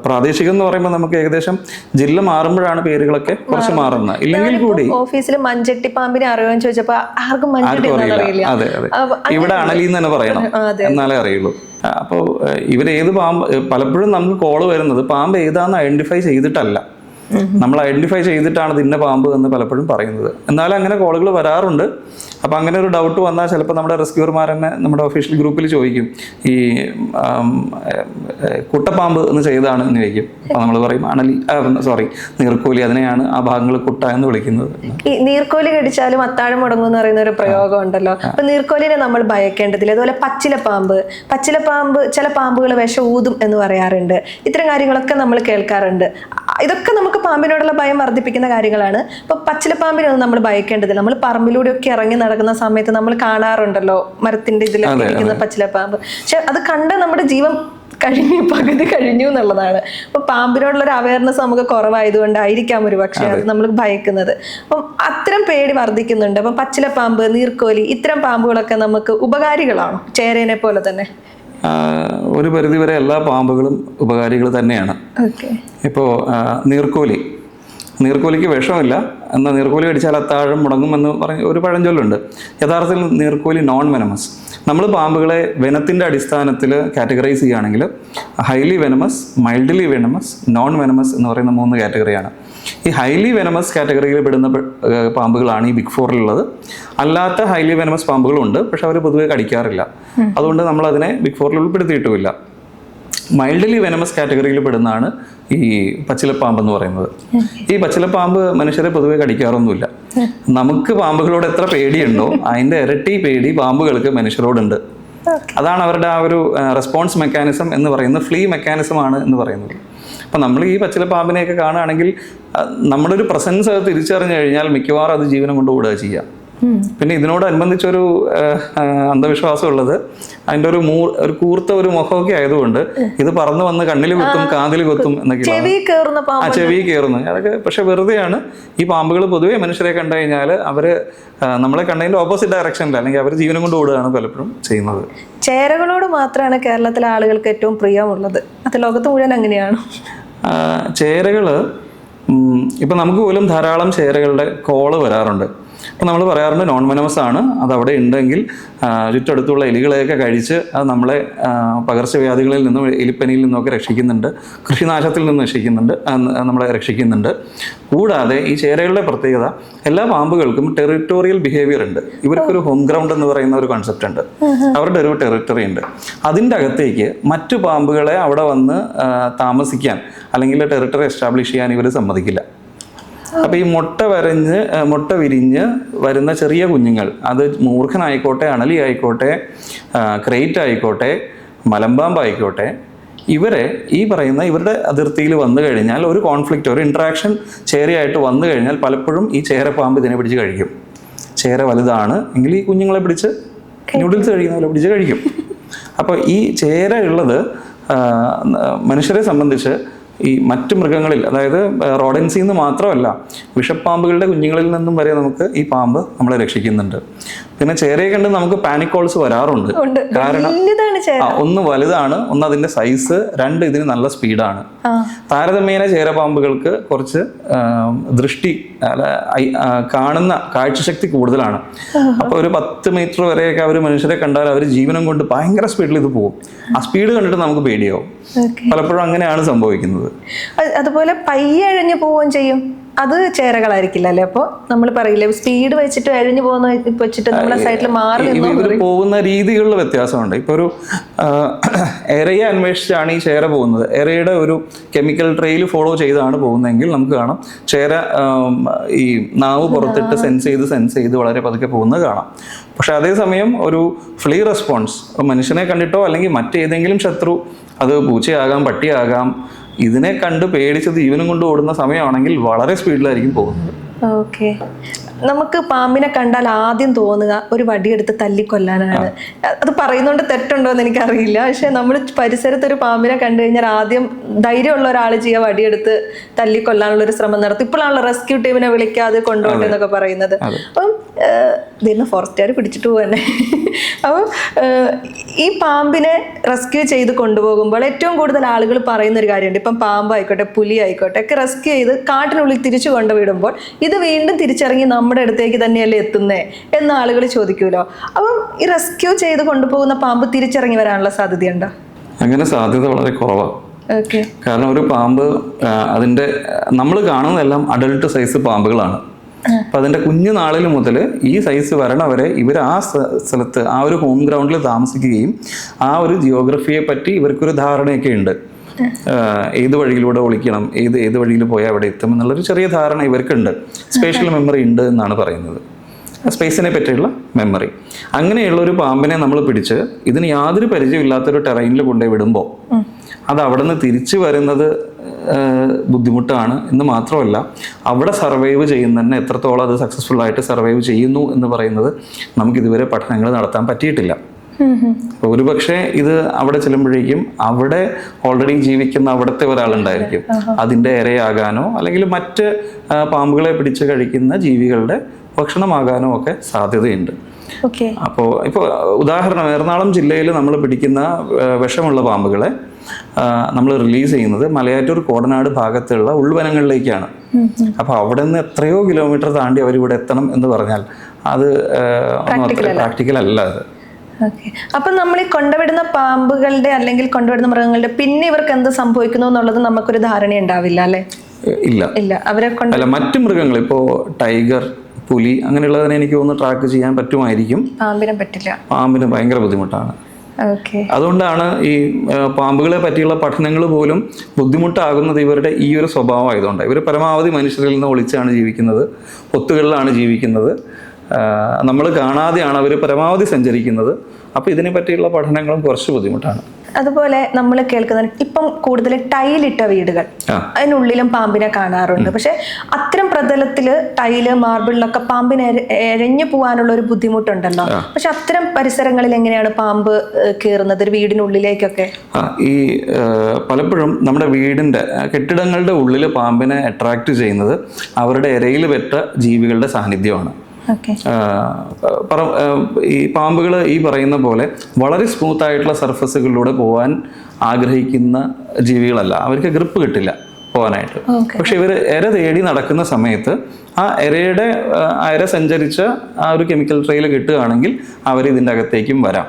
പ്രാദേശികം എന്ന് പറയുമ്പോൾ നമുക്ക് ഏകദേശം ജില്ല മാറുമ്പോഴാണ് പേരുകളൊക്കെ കുറച്ച് മാറുന്നത്. ഇല്ലെങ്കിൽ കൂടി ഓഫീസിൽ മഞ്ചട്ടി പാമ്പിനെ അറിയുമെന്ന് ചോദിച്ചപ്പോൾ ആർക്കും അറിയില്ല. അതെ അതെ, ഇവിടെ അണലി എന്ന് തന്നെ പറയണം എന്നാലേ അറിയുള്ളൂ. അപ്പോൾ ഇവരേത് പാമ്പ്, പലപ്പോഴും നമുക്ക് കോള് വരുന്നത് പാമ്പ് ഏതാന്ന് ഐഡന്റിഫൈ ചെയ്തിട്ടല്ല, നമ്മൾ ഐഡന്റിഫൈ ചെയ്തിട്ടാണ് ഇത് ഇന്ന പാമ്പ് എന്ന് പലപ്പോഴും പറയുന്നത്. എന്നാലും അങ്ങനെ കോളുകൾ വരാറുണ്ട്. അപ്പം അങ്ങനെ ഒരു ഡൗട്ട് വന്നാൽ ചിലപ്പോൾ നമ്മുടെ റെസ്ക്യൂർമാർ തന്നെ നമ്മുടെ ഒഫീഷ്യൽ ഗ്രൂപ്പിൽ ചോദിക്കും, ഈ കുട്ടപ്പാമ്പ് എന്ന് ചെയ്താണ് എന്ന് ചോദിക്കും. അപ്പം നമ്മൾ പറയും അണലി, നീർക്കോലി, അതിനെയാണ് ആ ഭാഗങ്ങൾ കുട്ട എന്ന് വിളിക്കുന്നത്. ഈ നീർക്കോലി കടിച്ചാലും അത്താഴം മുടങ്ങും എന്ന് പറയുന്ന ഒരു പ്രയോഗം ഉണ്ടല്ലോ. അപ്പൊ നീർക്കോലിനെ നമ്മൾ ഭയക്കേണ്ടതില്ല. അതുപോലെ പച്ചിലപ്പാമ്പ് ചില പാമ്പുകൾ വിഷം ഊതും എന്ന് പറയാറുണ്ട്. ഇത്തരം കാര്യങ്ങളൊക്കെ നമ്മൾ കേൾക്കാറുണ്ട്. ഇതൊക്കെ നമുക്ക് പാമ്പിനോടുള്ള ഭയം വർദ്ധിപ്പിക്കുന്ന കാര്യങ്ങളാണ്. അപ്പൊ പച്ചിലപ്പാമ്പിനൊന്നും നമ്മൾ ഭയക്കേണ്ടതില്ല. നമ്മൾ പറമ്പിലൂടെ ഒക്കെ ഇറങ്ങി നടക്കുന്ന സമയത്ത് നമ്മൾ കാണാറുണ്ടല്ലോ മരത്തിന്റെ ഇതിലൊക്കെ ഇരിക്കുന്ന പച്ചിലപ്പാമ്പ്. പക്ഷെ അത് കണ്ട് നമ്മുടെ ജീവൻ പകുതി കഴിഞ്ഞു എന്നുള്ളതാണ്. അപ്പൊ പാമ്പിനോടുള്ള ഒരു അവയർനെസ് നമുക്ക് കുറവായതുകൊണ്ടായിരിക്കാം ഒരു പക്ഷേ അത് നമ്മൾ ഭയക്കുന്നത്. അപ്പം അത്തരം പേടി വർദ്ധിക്കുന്നുണ്ട്. അപ്പം പച്ചിലപ്പാമ്പ്, നീർക്കോലി, ഇത്തരം പാമ്പുകളൊക്കെ നമുക്ക് ഉപകാരികളാണോ ചേരേനെ പോലെ തന്നെ? ഒരു പരിധിവരെ എല്ലാ പാമ്പുകളും ഉപകാരികൾ തന്നെയാണ്. ഇപ്പോൾ നീർക്കോലിക്ക് വിഷമില്ല, എന്നാൽ നീർക്കോലി കടിച്ചാൽ അത്താഴം മുടങ്ങുമെന്ന് പറഞ്ഞ ഒരു പഴഞ്ചൊല്ലുണ്ട്. യഥാർത്ഥത്തിൽ നീർക്കോലി നോൺ വെനമസ്. നമ്മൾ പാമ്പുകളെ വെനത്തിൻ്റെ അടിസ്ഥാനത്തിൽ കാറ്റഗറൈസ് ചെയ്യുകയാണെങ്കിൽ highly venomous, mildly venomous, non venomous എന്ന് പറയുന്ന 3 കാറ്റഗറിയാണ്. ഈ ഹൈലി വെനമസ് കാറ്റഗറിയിൽ പെടുന്ന പാമ്പുകളാണ് ഈ ബിഗ് 4-ലുള്ളത്. അല്ലാത്ത ഹൈലി വെനമസ് പാമ്പുകളുണ്ട്, പക്ഷെ അവർ പൊതുവെ കടിക്കാറില്ല. അതുകൊണ്ട് നമ്മൾ അതിനെ ബിഗ് 4-ൽ ഉൾപ്പെടുത്തിയിട്ടുമില്ല. മൈൽഡ്ലി വെനമസ് കാറ്റഗറിയിൽ പെടുന്നതാണ് ഈ പച്ചിലപ്പാമ്പ് എന്ന് പറയുന്നത്. ഈ പച്ചിലപ്പാമ്പ് മനുഷ്യരെ പൊതുവെ കടിക്കാറൊന്നുമില്ല. നമുക്ക് പാമ്പുകളോട് എത്ര പേടിയുണ്ടോ അതിൻ്റെ ഇരട്ടി പേടി പാമ്പുകൾക്ക് മനുഷ്യരോടുണ്ട്. അതാണ് അവരുടെ ആ ഒരു റെസ്പോൺസ് മെക്കാനിസം എന്ന് പറയുന്നത്, ഫ്ലീ മെക്കാനിസം ആണ് എന്ന് പറയുന്നത്. അപ്പം നമ്മൾ ഈ പച്ചിലപ്പാമ്പിനെയൊക്കെ കാണുകയാണെങ്കിൽ നമ്മുടെ ഒരു പ്രസൻസ് അത് തിരിച്ചറിഞ്ഞു കഴിഞ്ഞാൽ മിക്കവാറും അത് ജീവനം കൊണ്ട് ഓടുക ചെയ്യാം. പിന്നെ ഇതിനോടനുബന്ധിച്ചൊരു അന്ധവിശ്വാസം ഉള്ളത് അതിൻ്റെ ഒരു കൂർത്ത ഒരു മുഖമൊക്കെ ആയതുകൊണ്ട് ഇത് പറന്നു വന്ന് കണ്ണിൽ കുത്തും കാതിൽ കുത്തും എന്നൊക്കെ ചെവി കയറുന്നു. അതൊക്കെ പക്ഷെ വെറുതെയാണ്. ഈ പാമ്പുകൾ പൊതുവെ മനുഷ്യരെ കണ്ടു കഴിഞ്ഞാൽ അവര് നമ്മളെ കണ്ടതിന്റെ ഓപ്പോസിറ്റ് ഡയറക്ഷനിൽ അല്ലെങ്കിൽ അവർ ജീവനം കൊണ്ട് ഓടുകയാണ് പലപ്പോഴും ചെയ്യുന്നത്. ചേരകളോട് മാത്രമാണ് കേരളത്തിലെ ആളുകൾക്ക് ഏറ്റവും പ്രിയമുള്ളത്, അത് ലോകത്ത് മുഴുവൻ അങ്ങനെയാണ്. ചേരകള് ഇപ്പൊ നമുക്ക് പോലും ധാരാളം ചേരകളുടെ കോള് വരാറുണ്ട്. അപ്പോൾ നമ്മൾ പറയാറുണ്ട് നോൺ വെനമസ് ആണ്, അത് അവിടെ ഉണ്ടെങ്കിൽ ചുറ്റടുത്തുള്ള എലികളെയൊക്കെ കഴിച്ച് അത് നമ്മളെ പകർച്ചവ്യാധികളിൽ നിന്നും എലിപ്പനിയിൽ നിന്നൊക്കെ രക്ഷിക്കുന്നുണ്ട്, കൃഷിനാശത്തിൽ നിന്ന് നമ്മളെ രക്ഷിക്കുന്നുണ്ട്. കൂടാതെ ഈ ചേരകളുടെ പ്രത്യേകത എല്ലാ പാമ്പുകൾക്കും ടെറിട്ടോറിയൽ ബിഹേവിയർ ഉണ്ട്. ഇവർക്കൊരു ഹോം ഗ്രൗണ്ട് എന്ന് പറയുന്ന ഒരു കൺസെപ്റ്റ് ഉണ്ട്, അവരുടെ ഒരു ടെറിട്ടറി ഉണ്ട്. അതിൻ്റെ അകത്തേക്ക് മറ്റു പാമ്പുകളെ അവിടെ വന്ന് താമസിക്കാൻ അല്ലെങ്കിൽ ടെറിട്ടറി എസ്റ്റാബ്ലിഷ് ചെയ്യാൻ ഇവർ സമ്മതിക്കില്ല. അപ്പോൾ ഈ മുട്ട വിരിഞ്ഞ് വരുന്ന ചെറിയ കുഞ്ഞുങ്ങൾ, അത് മൂർഖനായിക്കോട്ടെ, അണലി ആയിക്കോട്ടെ, ക്രേറ്റ് ആയിക്കോട്ടെ, മലമ്പാമ്പ് ആയിക്കോട്ടെ, ഇവരെ ഈ പറയുന്ന ഇവരുടെ അതിർത്തിയിൽ വന്നു കഴിഞ്ഞാൽ ഒരു കോൺഫ്ലിക്റ്റ്, ഒരു ഇൻട്രാക്ഷൻ ചേരയായിട്ട് വന്നു കഴിഞ്ഞാൽ പലപ്പോഴും ഈ ചേരപ്പാമ്പ് ഇതിനെ പിടിച്ച് കഴിക്കും. ചേര വലുതാണ് എങ്കിൽ ഈ കുഞ്ഞുങ്ങളെ പിടിച്ച് ന്യൂഡിൽസ് കഴിക്കുന്ന പോലെ പിടിച്ച് കഴിക്കും. അപ്പോൾ ഈ ചേര ഉള്ളത് മനുഷ്യരെ സംബന്ധിച്ച് ഈ മറ്റു മൃഗങ്ങളിൽ, അതായത് റോഡൻസിൽ നിന്ന് മാത്രമല്ല വിഷപ്പാമ്പുകളുടെ കുഞ്ഞുങ്ങളിൽ നിന്നും വരെ നമുക്ക് ഈ പാമ്പ് നമ്മളെ രക്ഷിക്കുന്നുണ്ട്. പിന്നെ ചേരയെ കണ്ട് നമുക്ക് പാനിക് കോൾസ് വരാറുണ്ട്. കാരണം ഒന്ന് വലുതാണ്, ഒന്ന് അതിന്റെ സൈസ്, രണ്ട് ഇതിന് നല്ല സ്പീഡാണ്. താരതമ്യേന ചേരപ്പാമ്പുകൾക്ക് കുറച്ച് ദൃഷ്ടി കാണുന്ന കാഴ്ചശക്തി കൂടുതലാണ്. അപ്പൊ ഒരു 10 മീറ്റർ വരെയൊക്കെ അവർ മനുഷ്യരെ കണ്ടാൽ അവർ ജീവനം കൊണ്ട് ഭയങ്കര സ്പീഡിൽ ഇത് പോകും. ആ സ്പീഡ് കണ്ടിട്ട് നമുക്ക് പേടിയാവും. പലപ്പോഴും അങ്ങനെയാണ് സംഭവിക്കുന്നത്. അതുപോലെ പയ്യെ അഴിഞ്ഞു പോവുകയും ചെയ്യും. അത് ചേരകളായിരിക്കില്ല അല്ലേ? അപ്പോൾ നമ്മൾ പറയില്ലേ സ്പീഡ് വെച്ചിട്ട് അഴിഞ്ഞു പോകുന്ന വെച്ചിട്ട് നമ്മുടെ സൈഡിൽ മാറി പോകുന്ന രീതികളിൽ വ്യത്യാസമുണ്ട്. ഇപ്പൊ ഒരു എരയെ അന്വേഷിച്ചാണ് ഈ ചേര പോകുന്നത്. എരയുടെ ഒരു കെമിക്കൽ ട്രെയിൽ ഫോളോ ചെയ്താണ് പോകുന്നതെങ്കിൽ നമുക്ക് കാണാം ചേര ഈ നാവ് പുറത്തിട്ട് സെൻസ് ചെയ്ത് വളരെ പതുക്കെ പോകുന്നത് കാണാം. പക്ഷെ അതേസമയം ഒരു ഫ്ലീ റെസ്പോൺസ് മനുഷ്യനെ കണ്ടിട്ടോ അല്ലെങ്കിൽ മറ്റേതെങ്കിലും ശത്രു, അത് പൂച്ചയാകാം, പട്ടിയാകാം, ഇതിനെ കണ്ട് പേടിച്ചത് ജീവനും കൊണ്ട് ഓടുന്ന സമയമാണെങ്കിൽ വളരെ സ്പീഡിലായിരിക്കും പോകുന്നത്. ഓക്കെ. നമുക്ക് പാമ്പിനെ കണ്ടാൽ ആദ്യം തോന്നുക ഒരു വടിയെടുത്ത് തല്ലിക്കൊല്ലാനാണ്. അത് പറയുന്നോണ്ട് തെറ്റുണ്ടോ എന്ന് എനിക്കറിയില്ല. പക്ഷെ നമ്മൾ പരിസരത്ത് ഒരു പാമ്പിനെ കണ്ടു കഴിഞ്ഞാൽ ആദ്യം ധൈര്യമുള്ള ഒരാൾ ചെയ്യുക വടിയെടുത്ത് തല്ലിക്കൊല്ലാനുള്ള ഒരു ശ്രമം നടത്തും. ഇപ്പോഴാണല്ലോ റെസ്ക്യൂ ടീമിനെ വിളിക്കാതെ കൊണ്ടുപോട്ടെ എന്നൊക്കെ പറയുന്നത്. അപ്പം ഇതിന്ന് ഫോറസ്റ്റുകാർ പിടിച്ചിട്ട് പോകന്നെ. അപ്പം ഈ പാമ്പിനെ റെസ്ക്യൂ ചെയ്ത് കൊണ്ടുപോകുമ്പോൾ ഏറ്റവും കൂടുതൽ ആളുകൾ പറയുന്ന ഒരു കാര്യമുണ്ട്. ഇപ്പം പാമ്പായിക്കോട്ടെ, പുലി ആയിക്കോട്ടെ ഒക്കെ റെസ്ക്യൂ ചെയ്ത് കാട്ടിനുള്ളിൽ തിരിച്ചു കൊണ്ടുവിടുമ്പോൾ ഇത് വീണ്ടും തിരിച്ചിറങ്ങി നമ്മുടെ അടുത്തേക്ക് തന്നെയല്ലേ എത്തുന്നേ എന്ന് ആളുകൾ ചോദിക്കുമല്ലോ. അപ്പം ഈ റെസ്ക്യൂ ചെയ്ത് കൊണ്ടുപോകുന്ന പാമ്പ് തിരിച്ചിറങ്ങി വരാനുള്ള സാധ്യതയുണ്ടോ? അങ്ങനെ സാധ്യത വളരെ കുറവാണ്. കാരണം ഒരു പാമ്പ് അതിൻ്റെ നമ്മൾ കാണുന്നതെല്ലാം അഡൾട്ട് സൈസ് പാമ്പുകളാണ്. അപ്പം അതിൻ്റെ കുഞ്ഞുനാളിൽ മുതൽ ഈ സൈസ് വരണവരെ ഇവർ ആ സ്ഥലത്ത് ആ ഒരു ഹോം ഗ്രൗണ്ടിൽ താമസിക്കുകയും ആ ഒരു ജിയോഗ്രഫിയെ പറ്റി ഇവർക്കൊരു ധാരണയൊക്കെ ഉണ്ട്. ഏത് വഴിയിലൂടെ ഒളിക്കണം, ഏത് വഴിയിൽ പോയാൽ അവിടെ എത്തും എന്നുള്ളൊരു ചെറിയ ധാരണ ഇവർക്കുണ്ട്. സ്പേഷ്യൽ മെമ്മറി ഉണ്ട് എന്നാണ് പറയുന്നത്, സ്പേസിനെ പറ്റിയുള്ള മെമ്മറി. അങ്ങനെയുള്ള ഒരു പാമ്പിനെ നമ്മൾ പിടിച്ച് ഇതിന് യാതൊരു പരിചയമില്ലാത്തൊരു ടെറൈനിൽ കൊണ്ടുപോയി വിടുമ്പോൾ അത് അവിടെ നിന്ന് തിരിച്ചു വരുന്നത് ബുദ്ധിമുട്ടാണ് എന്ന് മാത്രമല്ല അവിടെ സർവൈവ് ചെയ്യുന്നതന്നെ എത്രത്തോളം അത് സക്സസ്ഫുൾ ആയിട്ട് സർവൈവ് ചെയ്യുന്നു എന്ന് പറയുന്നത് നമുക്കിതുവരെ പഠനങ്ങൾ നടത്താൻ പറ്റിയിട്ടില്ല. ഒരുപക്ഷെ ഇത് അവിടെ ചെല്ലുമ്പോഴേക്കും അവിടെ ഓൾറെഡി ജീവിക്കുന്ന അവിടുത്തെ ഒരാളുണ്ടായിരിക്കും, അതിൻ്റെ ഇരയാകാനോ അല്ലെങ്കിൽ മറ്റ് പാമ്പുകളെ പിടിച്ച് കഴിക്കുന്ന ജീവികളുടെ ഭക്ഷണമാകാനോ ഒക്കെ സാധ്യതയുണ്ട്. അപ്പോൾ ഇപ്പോൾ ഉദാഹരണം എറണാകുളം ജില്ലയിൽ നമ്മൾ പിടിക്കുന്ന വിഷമുള്ള പാമ്പുകളെ നമ്മൾ റിലീസ് ചെയ്യുന്നത് മലയാറ്റൂർ കോടനാട് ഭാഗത്തുള്ള ഉൾവനങ്ങളിലേക്കാണ്. അപ്പോൾ അവിടെ നിന്ന് എത്രയോ കിലോമീറ്റർ താണ്ടി അവരിവിടെ എത്തണം എന്ന് പറഞ്ഞാൽ അത് പ്രാക്ടിക്കൽ അല്ല. അത് അപ്പൊ നമ്മൾ ഈ കൊണ്ടുവിടുന്ന പാമ്പുകളുടെ അല്ലെങ്കിൽ കൊണ്ടുവിടുന്ന മൃഗങ്ങളുടെ പിന്നെ ഇവർക്ക് എന്ത് സംഭവിക്കുന്നു എന്നുള്ളത് നമുക്കൊരു ധാരണ ഉണ്ടാവില്ല അല്ലെ? ഇല്ല അവരെ അല്ല മറ്റു മൃഗങ്ങൾ ഇപ്പോ ടൈഗർ, പുലി അങ്ങനെയുള്ളതിനെ എനിക്ക് തോന്നുന്നു ട്രാക്ക് ചെയ്യാൻ പറ്റുമായിരിക്കും. പാമ്പിനെ പറ്റില്ല. പാമ്പിന് ഭയങ്കര ബുദ്ധിമുട്ടാണ്. ഓക്കെ. അതുകൊണ്ടാണ് ഈ പാമ്പുകളെ പറ്റിയുള്ള പഠനങ്ങൾ പോലും ബുദ്ധിമുട്ടാകുന്നത് ഇവരുടെ ഈ ഒരു സ്വഭാവം ആയതുകൊണ്ട്. ഇവർ പരമാവധി മനുഷ്യരിൽ നിന്ന് ഒളിച്ചാണ് ജീവിക്കുന്നത്, പൊത്തുകളിലാണ് ജീവിക്കുന്നത്, നമ്മൾ കാണാതെയാണ് അവർ പരമാവധി സഞ്ചരിക്കുന്നത്. അപ്പോൾ ഇതിനെ പറ്റിയുള്ള പഠനങ്ങളും കുറച്ച് ബുദ്ധിമുട്ടാണ്. അതുപോലെ നമ്മൾ കേൾക്കുന്ന ഇപ്പം കൂടുതൽ ടൈലിട്ട വീടുകൾ, അതിനുള്ളിലും പാമ്പിനെ കാണാറുണ്ട്. പക്ഷെ അത്തരം പ്രതലത്തില് ടൈല് മാർബിളിലൊക്കെ പാമ്പിന് എഴഞ്ഞു പോകാനുള്ള ഒരു ബുദ്ധിമുട്ടുണ്ടല്ലോ. പക്ഷെ അത്തരം പരിസരങ്ങളിൽ എങ്ങനെയാണ് പാമ്പ് കയറുന്നത് ഒരു വീടിനുള്ളിലേക്കൊക്കെ? ഈ പലപ്പോഴും നമ്മുടെ വീടിന്റെ കെട്ടിടങ്ങളുടെ ഉള്ളിൽ പാമ്പിനെ അട്രാക്ട് ചെയ്യുന്നത് അവരുടെ ഇരയിൽ പെറ്റ ജീവികളുടെ സാന്നിധ്യമാണ്. ഈ പാമ്പുകൾ ഈ പറയുന്ന പോലെ വളരെ സ്മൂത്ത് ആയിട്ടുള്ള സർഫസുകളിലൂടെ പോകാൻ ആഗ്രഹിക്കുന്ന ജീവികളല്ല. അവർക്ക് ഗ്രിപ്പ് കിട്ടില്ല പോകാനായിട്ട്. പക്ഷെ ഇവർ ഇര തേടി നടക്കുന്ന സമയത്ത് ആ ഇര സഞ്ചരിച്ച ആ ഒരു കെമിക്കൽ ട്രെയിൽ കിട്ടുകയാണെങ്കിൽ അവർ ഇതിൻ്റെ അകത്തേക്കും വരാം.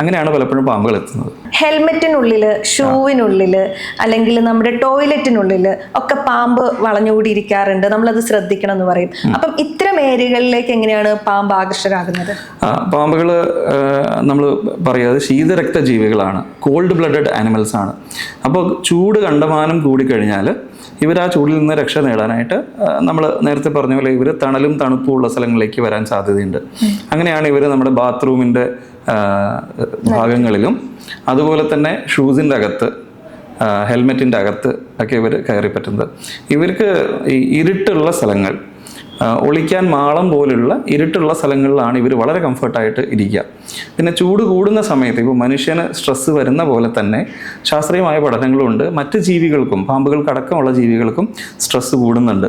അങ്ങനെയാണ് പലപ്പോഴും പാമ്പുകൾ എത്തുന്നത്. ഹെൽമെറ്റിനുള്ളില്, ഷൂവിനുള്ളില്, അല്ലെങ്കിൽ നമ്മുടെ ടോയ്ലറ്റിനുള്ളില് ഒക്കെ പാമ്പ് വളഞ്ഞുകൂടി ഇരിക്കാറുണ്ട്. നമ്മളത് ശ്രദ്ധിക്കണം എന്ന് പറയും. അപ്പം ഇത്തരം ഏരിയകളിലേക്ക് എങ്ങനെയാണ് പാമ്പ് ആകർഷകരാകുന്നത്? പാമ്പുകൾ നമ്മൾ പറയാതെ ശീതരക്ത ജീവികളാണ്, കോൾഡ് ബ്ലഡഡ് ആനിമൽസ് ആണ്. അപ്പോൾ ചൂട് കണ്ടമാനം കൂടിക്കഴിഞ്ഞാൽ ഇവർ ആ ചൂടിൽ നിന്ന് രക്ഷ നേടാനായിട്ട് നമ്മൾ നേരത്തെ പറഞ്ഞ പോലെ ഇവർ തണലും തണുപ്പും ഉള്ള സ്ഥലങ്ങളിലേക്ക് വരാൻ സാധ്യതയുണ്ട്. അങ്ങനെയാണ് ഇവർ നമ്മുടെ ബാത്റൂമിൻ്റെ ഭാഗങ്ങളിലും അതുപോലെ തന്നെ ഷൂസിൻ്റെ അകത്ത്, ഹെൽമെറ്റിൻ്റെ അകത്ത് ഒക്കെ ഇവർ കയറി പറ്റുന്നത്. ഇവർക്ക് ഈ ഇരുട്ടുള്ള സ്ഥലങ്ങൾ, ഒളിക്കാൻ മാളം പോലുള്ള ഇരുട്ടുള്ള സ്ഥലങ്ങളിലാണ് ഇവർ വളരെ കംഫർട്ടായിട്ട് ഇരിക്കുക. പിന്നെ ചൂട് കൂടുന്ന സമയത്ത് ഇപ്പോൾ മനുഷ്യന് സ്ട്രെസ്സ് വരുന്ന പോലെ തന്നെ ശാസ്ത്രീയമായ പഠനങ്ങളുണ്ട്, മറ്റ് ജീവികൾക്കും പാമ്പുകൾക്കടക്കമുള്ള ജീവികൾക്കും സ്ട്രെസ്സ് കൂടുന്നുണ്ട്.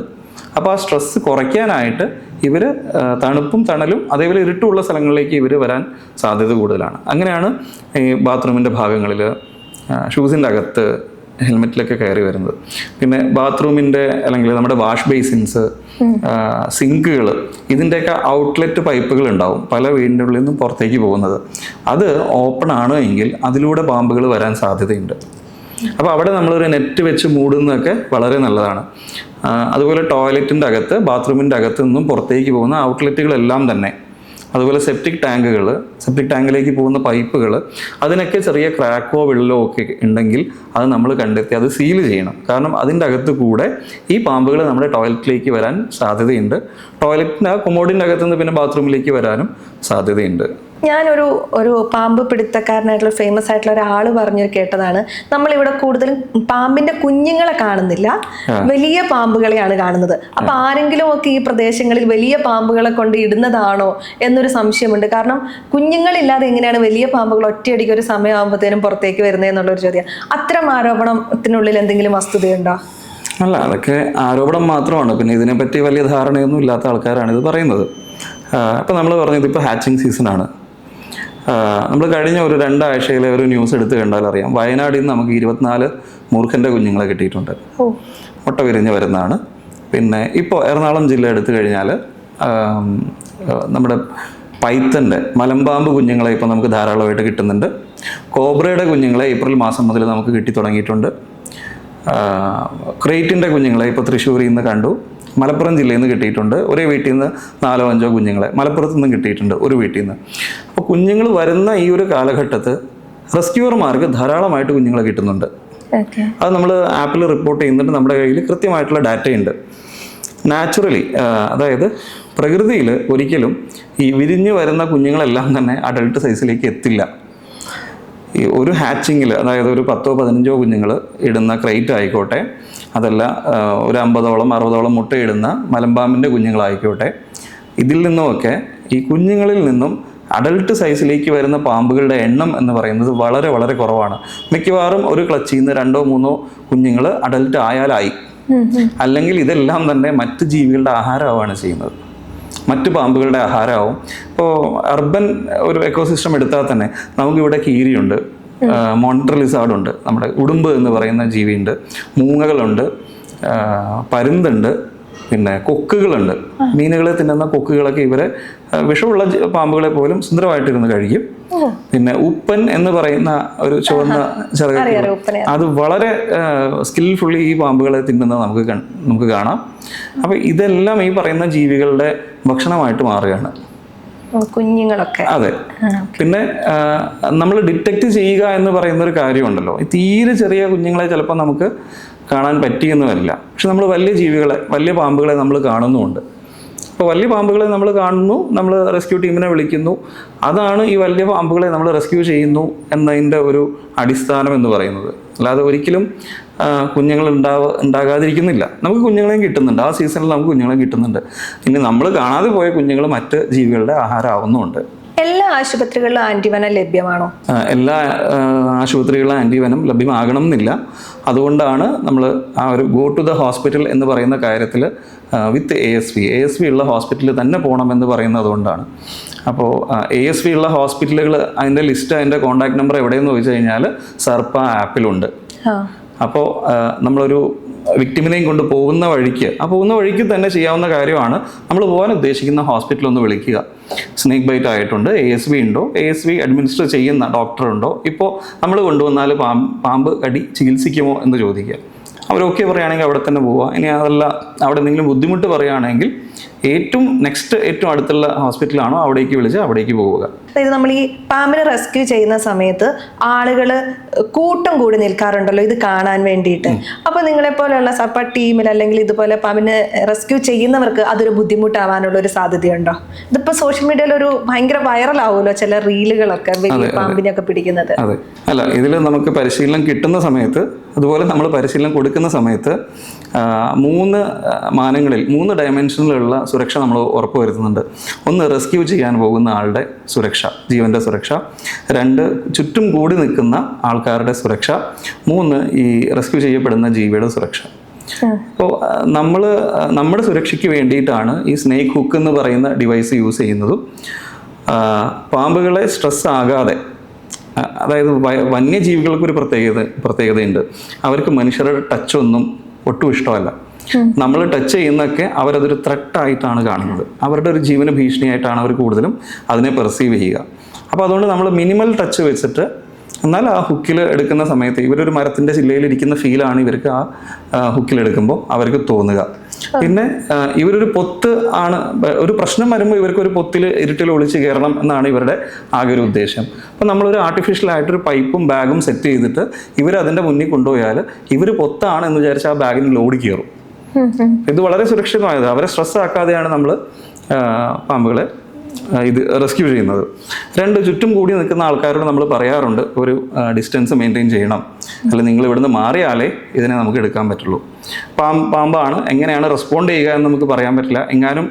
അപ്പോൾ ആ സ്ട്രെസ്സ് കുറയ്ക്കാനായിട്ട് ഇവർ തണുപ്പും തണലും അതേപോലെ ഇരുട്ടുള്ള സ്ഥലങ്ങളിലേക്ക് ഇവർ വരാൻ സാധ്യത കൂടുതലാണ്. അങ്ങനെയാണ് ഈ ബാത്റൂമിൻ്റെ ഭാഗങ്ങളിൽ, ഷൂസിൻ്റെ അകത്ത്, ഹെൽമെറ്റിലൊക്കെ കയറി വരുന്നത്. പിന്നെ ബാത്റൂമിൻ്റെ അല്ലെങ്കിൽ നമ്മുടെ വാഷ് ബേസിൻസ്, സിങ്കുകൾ, ഇതിൻ്റെയൊക്കെ ഔട്ട്ലെറ്റ് പൈപ്പുകൾ ഉണ്ടാവും പല വീടിൻ്റെ ഉള്ളിൽ നിന്നും പുറത്തേക്ക് പോകുന്നത്. അത് ഓപ്പൺ ആണ് എങ്കിൽ അതിലൂടെ പാമ്പുകൾ വരാൻ സാധ്യതയുണ്ട്. അപ്പോൾ അവിടെ നമ്മളൊരു നെറ്റ് വെച്ച് മൂടുന്നതൊക്കെ വളരെ നല്ലതാണ്. അതുപോലെ ടോയ്ലറ്റിൻ്റെ അകത്ത്, ബാത്റൂമിൻ്റെ അകത്ത് നിന്നും പുറത്തേക്ക് പോകുന്ന ഔട്ട്ലെറ്റുകളെല്ലാം തന്നെ, അതുപോലെ സെപ്റ്റിക് ടാങ്കിലേക്ക് പോകുന്ന പൈപ്പുകൾ, അതിനൊക്കെ ചെറിയ ക്രാക്കോ വെള്ളമോ ഒക്കെ ഉണ്ടെങ്കിൽ അത് നമ്മൾ കണ്ടെത്തി അത് സീൽ ചെയ്യണം. കാരണം അതിൻ്റെ അകത്ത് കൂടെ ഈ പാമ്പുകൾ നമ്മുടെ ടോയ്ലറ്റിലേക്ക് വരാൻ സാധ്യതയുണ്ട്. ടോയ്ലറ്റിൻ്റെ കൊമോഡിൻ്റെ അകത്തുനിന്ന് പിന്നെ ബാത്റൂമിലേക്ക് വരാനും സാധ്യതയുണ്ട്. ഞാനൊരു പാമ്പ് പിടുത്തക്കാരനായിട്ടുള്ള ഫേമസ് ആയിട്ടുള്ള ഒരാൾ പറഞ്ഞു കേട്ടതാണ്, നമ്മളിവിടെ കൂടുതലും പാമ്പിന്റെ കുഞ്ഞുങ്ങളെ കാണുന്നില്ല, വലിയ പാമ്പുകളെയാണ് കാണുന്നത്. അപ്പൊ ആരെങ്കിലും ഒക്കെ ഈ പ്രദേശങ്ങളിൽ വലിയ പാമ്പുകളെ കൊണ്ട് ഇടുന്നതാണോ എന്നൊരു സംശയമുണ്ട്. കാരണം കുഞ്ഞുങ്ങളില്ലാതെ എങ്ങനെയാണ് വലിയ പാമ്പുകൾ ഒറ്റയടിക്ക് ഒരു സമയമാകുമ്പോഴത്തേനും പുറത്തേക്ക് വരുന്നതെന്നുള്ളൊരു ചോദ്യം. അത്തരം ആരോപണത്തിനുള്ളിൽ എന്തെങ്കിലും വസ്തുതയുണ്ടോ? അല്ല, അതൊക്കെ ആരോപണം മാത്രമാണ്. പിന്നെ ഇതിനെപ്പറ്റി വലിയ ധാരണയൊന്നും ഇല്ലാത്ത ആൾക്കാരാണ് ഇത് പറയുന്നത്. ഇപ്പം നമ്മൾ പറഞ്ഞത് ഇപ്പോൾ ഹാച്ചിങ് സീസണാണ്. നമ്മൾ കഴിഞ്ഞ ഒരു 2 ആഴ്ചയിലെ ഒരു ന്യൂസ് എടുത്ത് കണ്ടാൽ അറിയാം, വയനാട്ടിൽ നിന്ന് നമുക്ക് 24 മൂർഖൻ്റെ കുഞ്ഞുങ്ങളെ കിട്ടിയിട്ടുണ്ട്. മുട്ട വിരിഞ്ഞ് വരുന്നതാണ്. പിന്നെ ഇപ്പോൾ എറണാകുളം ജില്ല എടുത്തു കഴിഞ്ഞാൽ നമ്മുടെ പൈത്തൻ്റെ, മലമ്പാമ്പ് കുഞ്ഞുങ്ങളെ ഇപ്പോൾ നമുക്ക് ധാരാളമായിട്ട് കിട്ടുന്നുണ്ട്. കോബ്രയുടെ കുഞ്ഞുങ്ങളെ ഏപ്രിൽ മാസം മുതൽ നമുക്ക് കിട്ടി തുടങ്ങിയിട്ടുണ്ട്. ക്രേറ്റിൻ്റെ കുഞ്ഞുങ്ങളെ ഇപ്പോൾ തൃശ്ശൂരിൽ നിന്ന് കണ്ടു, മലപ്പുറം ജില്ലയിൽ നിന്ന് കിട്ടിയിട്ടുണ്ട്. ഒരേ വീട്ടിൽ നിന്ന് 4-5 കുഞ്ഞുങ്ങളെ മലപ്പുറത്ത് നിന്നും കിട്ടിയിട്ടുണ്ട്, ഒരു വീട്ടിൽ നിന്ന്. അപ്പോൾ കുഞ്ഞുങ്ങൾ വരുന്ന ഈ ഒരു കാലഘട്ടത്ത് റെസ്ക്യൂവർമാർക്ക് ധാരാളമായിട്ട് കുഞ്ഞുങ്ങളെ കിട്ടുന്നുണ്ട്. അത് നമ്മൾ ആപ്പിൽ റിപ്പോർട്ട് ചെയ്യുന്നുണ്ട്. നമ്മുടെ കയ്യിൽ കൃത്യമായിട്ടുള്ള ഡാറ്റയുണ്ട്. നാച്ചുറലി, അതായത് പ്രകൃതിയിൽ ഒരിക്കലും ഈ വിരിഞ്ഞു വരുന്ന കുഞ്ഞുങ്ങളെല്ലാം തന്നെ അഡൾട്ട് സൈസിലേക്ക് എത്തില്ല. ഈ ഒരു ഹാച്ചിങ്ങിൽ, അതായത് ഒരു 10-15 കുഞ്ഞുങ്ങൾ ഇടുന്ന ക്രൈറ്റ് ആയിക്കോട്ടെ, അതല്ല ഒരു 50-60 മുട്ടയിടുന്ന മലമ്പാമ്പിൻ്റെ കുഞ്ഞുങ്ങളായിക്കോട്ടെ, ഇതിൽ നിന്നുമൊക്കെ ഈ കുഞ്ഞുങ്ങളിൽ നിന്നും അഡൾട്ട് സൈസിലേക്ക് വരുന്ന പാമ്പുകളുടെ എണ്ണം എന്ന് പറയുന്നത് വളരെ വളരെ കുറവാണ്. മിക്കവാറും ഒരു ക്ലച്ചിൽ നിന്ന് 2-3 കുഞ്ഞുങ്ങൾ അഡൾട്ട് ആയാലായി. അല്ലെങ്കിൽ ഇതെല്ലാം തന്നെ മറ്റ് ജീവികളുടെ ആഹാരമാവാണ് ചെയ്യുന്നത്, മറ്റ് പാമ്പുകളുടെ ആഹാരമാവും. ഇപ്പോൾ അർബൻ ഒരു എക്കോസിസ്റ്റം എടുത്താൽ തന്നെ നമുക്കിവിടെ കീരിയുണ്ട്, മോണിറ്റർ ലിസാർഡുണ്ട്, നമ്മുടെ ഉടുമ്പ് എന്ന് പറയുന്ന ജീവിയുണ്ട്, മൂങ്ങകളുണ്ട്, പരുന്തുണ്ട്, പിന്നെ കൊക്കുകളുണ്ട്. മീനുകളെ തിന്നുന്ന കൊക്കുകളൊക്കെ ഇവരെ വിഷമുള്ള പാമ്പുകളെ പോലും സുന്ദരമായിട്ടിരുന്ന് കഴിക്കും. പിന്നെ ഉപ്പൻ എന്ന് പറയുന്ന ഒരു ചുവന്ന ചെറുകിട, അത് വളരെ സ്കിൽഫുള്ളി ഈ പാമ്പുകളെ തിന്നുന്നത് നമുക്ക് കാണാം. അപ്പോൾ ഇതെല്ലാം ഈ പറയുന്ന ജീവികളുടെ ഭക്ഷണമായിട്ട് മാറുകയാണ്. കുഞ്ഞുങ്ങളൊക്കെ. അതെ. പിന്നെ നമ്മൾ ഡിറ്റക്ട് ചെയ്യുക എന്ന് പറയുന്ന ഒരു കാര്യമുണ്ടല്ലോ. ഈ തീരെ ചെറിയ കുഞ്ഞുങ്ങളെ ചിലപ്പോൾ നമുക്ക് കാണാൻ പറ്റിയെന്ന് വരില്ല. പക്ഷെ നമ്മൾ വലിയ ജീവികളെ, വലിയ പാമ്പുകളെ നമ്മൾ കാണുന്നുമുണ്ട്. അപ്പോൾ വലിയ പാമ്പുകളെ നമ്മൾ കാണുന്നു, നമ്മൾ റെസ്ക്യൂ ടീമിനെ വിളിക്കുന്നു. അതാണ് ഈ വലിയ പാമ്പുകളെ നമ്മൾ റെസ്ക്യൂ ചെയ്യുന്നു എന്നതിൻ്റെ ഒരു അടിസ്ഥാനം എന്ന് പറയുന്നത്. അല്ലാതെ ഒരിക്കലും കുഞ്ഞുങ്ങൾ ഉണ്ടാകാതിരിക്കുന്നില്ല. നമുക്ക് കുഞ്ഞുങ്ങളെയും കിട്ടുന്നുണ്ട്, ആ സീസണിൽ നമുക്ക് കുഞ്ഞുങ്ങളെ കിട്ടുന്നുണ്ട്. ഇനി നമ്മൾ കാണാതെ പോയ കുഞ്ഞുങ്ങൾ മറ്റ് ജീവികളുടെ ആഹാരമാവുന്നുമുണ്ട്. എല്ലാ ആശുപത്രികളിലും ആന്റിവെനം ലഭ്യമാണോ? എല്ലാ ആശുപത്രികളിലും ആന്റിവെനം ലഭ്യമാകണം എന്നില്ല. അതുകൊണ്ടാണ് നമ്മൾ ആ ഒരു ഗോ ടു ദ ഹോസ്പിറ്റൽ എന്ന് പറയുന്ന കാര്യത്തിൽ വിത്ത് ASV ഉള്ള ഹോസ്പിറ്റലിൽ തന്നെ പോകണമെന്ന് പറയുന്നത് അതുകൊണ്ടാണ്. അപ്പോൾ ASV ഉള്ള ഹോസ്പിറ്റലുകൾ, അതിൻ്റെ ലിസ്റ്റ്, അതിൻ്റെ കോൺടാക്ട് നമ്പർ എവിടെയെന്ന് ചോദിച്ചു കഴിഞ്ഞാൽ സർപ്പ ആപ്പിലുണ്ട്. അപ്പോൾ നമ്മളൊരു വിക്ടിമിനെയും കൊണ്ട് പോകുന്ന വഴിക്ക് തന്നെ ചെയ്യാവുന്ന കാര്യമാണ്, നമ്മൾ പോകാൻ ഉദ്ദേശിക്കുന്ന ഹോസ്പിറ്റൽ ഒന്ന് വിളിക്കുക. സ്നേക്ക് ബൈറ്റ് ആയിട്ടുണ്ട്, ASV ഉണ്ടോ, ASV അഡ്മിനിസ്റ്റർ ചെയ്യുന്ന ഡോക്ടറുണ്ടോ, ഇപ്പോൾ നമ്മൾ കൊണ്ടുവന്നാൽ പാമ്പ് കടി ചികിത്സിക്കുമോ എന്ന് ചോദിക്കുക. അവരൊക്കെ പറയുകയാണെങ്കിൽ അവിടെ തന്നെ പോവുക. ഇനി അതല്ല അവിടെ എന്തെങ്കിലും ബുദ്ധിമുട്ട് പറയുകയാണെങ്കിൽ ഏറ്റവും അടുത്തുള്ള ഹോസ്പിറ്റലാണോ അവിടേക്ക് വിളിച്ച് അവിടേക്ക് പോവുക. അതായത് നമ്മൾ ഈ പാമ്പിനെ റെസ്ക്യൂ ചെയ്യുന്ന സമയത്ത് ആളുകൾ കൂട്ടം കൂടി നിൽക്കാറുണ്ടല്ലോ ഇത് കാണാൻ വേണ്ടിയിട്ട്. അപ്പോൾ നിങ്ങളെപ്പോലെയുള്ള സർപ്പ ടീമിൽ അല്ലെങ്കിൽ ഇതുപോലെ പാമ്പിനെ റെസ്ക്യൂ ചെയ്യുന്നവർക്ക് അതൊരു ബുദ്ധിമുട്ടാവാനുള്ള ഒരു സാധ്യതയുണ്ടോ? ഇതിപ്പോൾ സോഷ്യൽ മീഡിയയിൽ ഒരു ഭയങ്കര വൈറലാവുമല്ലോ ചില റീലുകളൊക്കെ വലിയ പാമ്പിനെയൊക്കെ പിടിക്കുന്നത്. അതെ, അല്ല, ഇതിൽ നമുക്ക് പരിശീലനം കിട്ടുന്ന സമയത്ത്, അതുപോലെ നമ്മൾ പരിശീലനം കൊടുക്കുന്ന സമയത്ത് 3 ഡയമെൻഷനിലുള്ള സുരക്ഷ നമ്മൾ ഉറപ്പുവരുത്തുന്നുണ്ട്. 1, റെസ്ക്യൂ ചെയ്യാൻ പോകുന്ന ആളുടെ സുരക്ഷ, ജീവൻ്റെ സുരക്ഷ. 2, ചുറ്റും കൂടി നിൽക്കുന്ന ആൾക്കാരുടെ സുരക്ഷ. 3, ഈ റെസ്ക്യൂ ചെയ്യപ്പെടുന്ന ജീവിയുടെ സുരക്ഷ. അപ്പോൾ നമ്മുടെ സുരക്ഷയ്ക്ക് വേണ്ടിയിട്ടാണ് ഈ സ്നേക്ക് ഹുക്ക് എന്ന് പറയുന്ന ഡിവൈസ് യൂസ് ചെയ്യുന്നതും. പാമ്പുകളെ സ്ട്രെസ് ആകാതെ, അതായത് വന്യജീവികൾക്കൊരു പ്രത്യേകതയുണ്ട്. അവർക്ക് മനുഷ്യരുടെ ടച്ചൊന്നും ഒട്ടും ഇഷ്ടമല്ല. നമ്മൾ ടച്ച് ചെയ്യുന്നതൊക്കെ അവരതൊരു ത്രെട്ടായിട്ടാണ് കാണുന്നത്. അവരുടെ ഒരു ജീവന ഭീഷണിയായിട്ടാണ് അവർ കൂടുതലും അതിനെ പെർസീവ് ചെയ്യുക. അപ്പോൾ അതുകൊണ്ട് നമ്മൾ മിനിമൽ ടച്ച് വെച്ചിട്ട്, എന്നാൽ ആ ഹുക്കിൽ എടുക്കുന്ന സമയത്ത് ഇവരൊരു മരത്തിൻ്റെ ചില്ലയിൽ ഇരിക്കുന്ന ഫീലാണ് ഇവർക്ക് ആ ഹുക്കിലെടുക്കുമ്പോൾ അവർക്ക് തോന്നുക. പിന്നെ ഇവരൊരു പൊത്ത് ആണ്, ഒരു പ്രശ്നം വരുമ്പോൾ ഇവർക്കൊരു പൊത്തിൽ ഇരുട്ടിൽ ഒളിച്ച് കയറണം എന്നാണ് ഇവരുടെ ആകെ ഒരു ഉദ്ദേശം. അപ്പം നമ്മളൊരു ആർട്ടിഫിഷ്യലായിട്ടൊരു പൈപ്പും ബാഗും സെറ്റ് ചെയ്തിട്ട് ഇവരതിൻ്റെ മുന്നിൽ കൊണ്ടുപോയാൽ ഇവർ പൊത്താണ് എന്ന് വിചാരിച്ച് ആ ബാഗിന് ലോഡ് കയറും. ഇത് വളരെ സുരക്ഷിതമായത്, അവരെ സ്ട്രെസ് ആക്കാതെയാണ് നമ്മൾ പാമ്പുകളെ ഇത് റെസ്ക്യൂ ചെയ്യുന്നത്. 2, ചുറ്റും കൂടി നിൽക്കുന്ന ആൾക്കാരോട് നമ്മൾ പറയാറുണ്ട് ഒരു ഡിസ്റ്റൻസ് മെയിൻറ്റെയിൻ ചെയ്യണം, അല്ലെങ്കിൽ നിങ്ങൾ ഇവിടുന്ന് മാറിയാലേ ഇതിനെ നമുക്ക് എടുക്കാൻ പറ്റുള്ളൂ. പാമ്പാണ്, എങ്ങനെയാണ് റെസ്പോണ്ട് ചെയ്യുക എന്ന് നമുക്ക് പറയാൻ പറ്റില്ല. എങ്ങാനും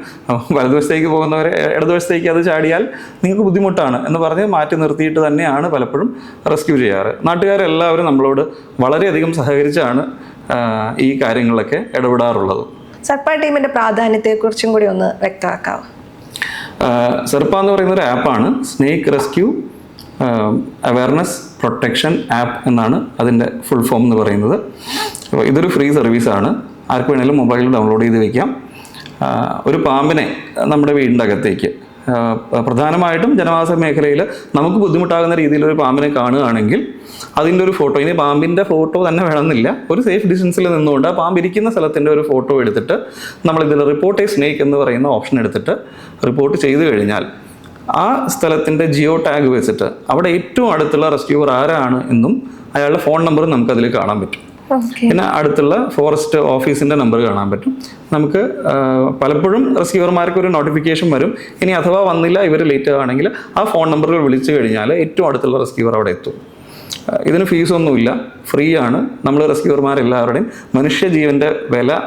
വലതുവശത്തേക്ക് പോകുന്നവരെ ഇടതുവശത്തേക്ക് അത് ചാടിയാൽ നിങ്ങൾക്ക് ബുദ്ധിമുട്ടാണ് എന്ന് പറഞ്ഞ് മാറ്റി നിർത്തിയിട്ട് തന്നെയാണ് പലപ്പോഴും റെസ്ക്യൂ ചെയ്യാറ്. നാട്ടുകാരെല്ലാവരും നമ്മളോട് വളരെയധികം സഹകരിച്ചാണ് ഈ കാര്യങ്ങളിലൊക്കെ ഇടപെടാറുള്ളത്. സർപ്പ ടീമിന്റെ പ്രാധാന്യത്തെക്കുറിച്ചും കൂടി ഒന്ന് വ്യക്തമാക്കാവോ? സർപ്പ എന്ന് പറയുന്ന ഒരു ആപ്പാണ്, snake rescue awareness protection app എന്നാണ് അതിൻ്റെ ഫുൾ ഫോം എന്ന് പറയുന്നത്. അപ്പോൾ ഇതൊരു ഫ്രീ സർവീസാണ്, ആർക്ക് വേണമെങ്കിലും മൊബൈലിൽ ഡൗൺലോഡ് ചെയ്ത് വയ്ക്കാം. ഒരു പാമ്പിനെ നമ്മുടെ വീടിൻ്റെ അകത്തേക്ക്, പ്രധാനമായിട്ടും ജനവാസ മേഖലയിൽ നമുക്ക് ബുദ്ധിമുട്ടാകുന്ന രീതിയിൽ ഒരു പാമ്പിനെ കാണുകയാണെങ്കിൽ അതിൻ്റെ ഒരു ഫോട്ടോ, ഇനി പാമ്പിൻ്റെ ഫോട്ടോ തന്നെ വേണമെന്നില്ല, ഒരു സേഫ് ഡിസ്റ്റൻസിൽ നിന്നുകൊണ്ട് ആ പാമ്പ് ഇരിക്കുന്ന സ്ഥലത്തിൻ്റെ ഒരു ഫോട്ടോ എടുത്തിട്ട് നമ്മളിതിൽ റിപ്പോർട്ട് എ സ്നേക്ക് എന്ന് പറയുന്ന ഓപ്ഷൻ എടുത്തിട്ട് റിപ്പോർട്ട് ചെയ്ത് കഴിഞ്ഞാൽ ആ സ്ഥലത്തിൻ്റെ ജിയോ ടാഗ് വെച്ചിട്ട് അവിടെ ഏറ്റവും അടുത്തുള്ള റെസ്ക്യൂവർ ആരാണ് എന്നും അയാളുടെ ഫോൺ നമ്പറും നമുക്കതിൽ കാണാൻ പറ്റും. പിന്നെ അടുത്തുള്ള ഫോറസ്റ്റ് ഓഫീസിൻ്റെ നമ്പർ കാണാൻ പറ്റും. നമുക്ക് പലപ്പോഴും റെസ്ക്യൂവർമാർക്ക് ഒരു നോട്ടിഫിക്കേഷൻ വരും, ഇനി അഥവാ വന്നില്ല, ഇവർ ലേറ്റ് ആണെങ്കിൽ ആ ഫോൺ നമ്പറിൽ വിളിച്ചു കഴിഞ്ഞാൽ ഏറ്റവും അടുത്തുള്ള റെസ്ക്യൂവർ അവിടെ എത്തും. ഇതിന് ഫീസൊന്നുമില്ല, ഫ്രീ ആണ്. നമ്മൾ റെസ്ക്യൂവർമാരെല്ലാവരുടെയും മനുഷ്യജീവൻ്റെ വില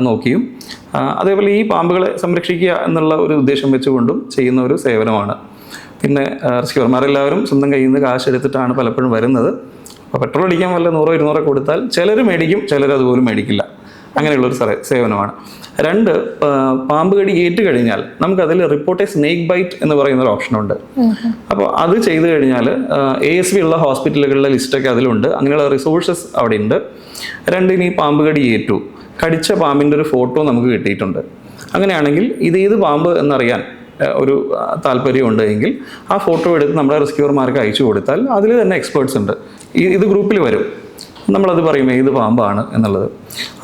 നോക്കിയും അതേപോലെ ഈ പാമ്പുകളെ സംരക്ഷിക്കുക എന്നുള്ള ഒരു ഉദ്ദേശം വെച്ചുകൊണ്ടും ചെയ്യുന്ന ഒരു സേവനമാണ്. പിന്നെ റെസ്ക്യൂവർമാരെല്ലാവരും സ്വന്തം കയ്യിൽ നിന്ന് കാശ് എടുത്തിട്ടാണ് പലപ്പോഴും വരുന്നത്. അപ്പോൾ പെട്രോൾ അടിക്കാൻ വല്ല 100-200 കൊടുത്താൽ ചിലർ മേടിക്കും, ചിലർ അതുപോലും മേടിക്കില്ല. അങ്ങനെയുള്ളൊരു സേവനമാണ്. 2, പാമ്പ് കടി ഏറ്റു കഴിഞ്ഞാൽ നമുക്കതിൽ റിപ്പോർട്ട് എ സ്നേക്ക് ബൈറ്റ് എന്ന് പറയുന്നൊരു ഓപ്ഷനുണ്ട്. അപ്പോൾ അത് ചെയ്തു കഴിഞ്ഞാൽ ASV ഉള്ള ഹോസ്പിറ്റലുകളുടെ ലിസ്റ്റൊക്കെ അതിലുണ്ട്, അങ്ങനെയുള്ള റിസോഴ്സസ് അവിടെ ഉണ്ട്. 2, ഇനി പാമ്പ് കടി ഏറ്റു, കടിച്ച പാമ്പിൻ്റെ ഒരു ഫോട്ടോ നമുക്ക് കിട്ടിയിട്ടുണ്ട്. അങ്ങനെയാണെങ്കിൽ ഇതേത് പാമ്പ് എന്നറിയാൻ ഒരു താല്പര്യമുണ്ട് എങ്കിൽ ആ ഫോട്ടോ എടുത്ത് നമ്മുടെ റെസ്ക്യൂവർമാർക്ക് അയച്ചു കൊടുത്താൽ അതിൽ തന്നെ എക്സ്പേർട്സ് ഉണ്ട്, ഇത് ഗ്രൂപ്പിൽ വരും, നമ്മളത് പറയും ഏത് പാമ്പാണ് എന്നുള്ളത്.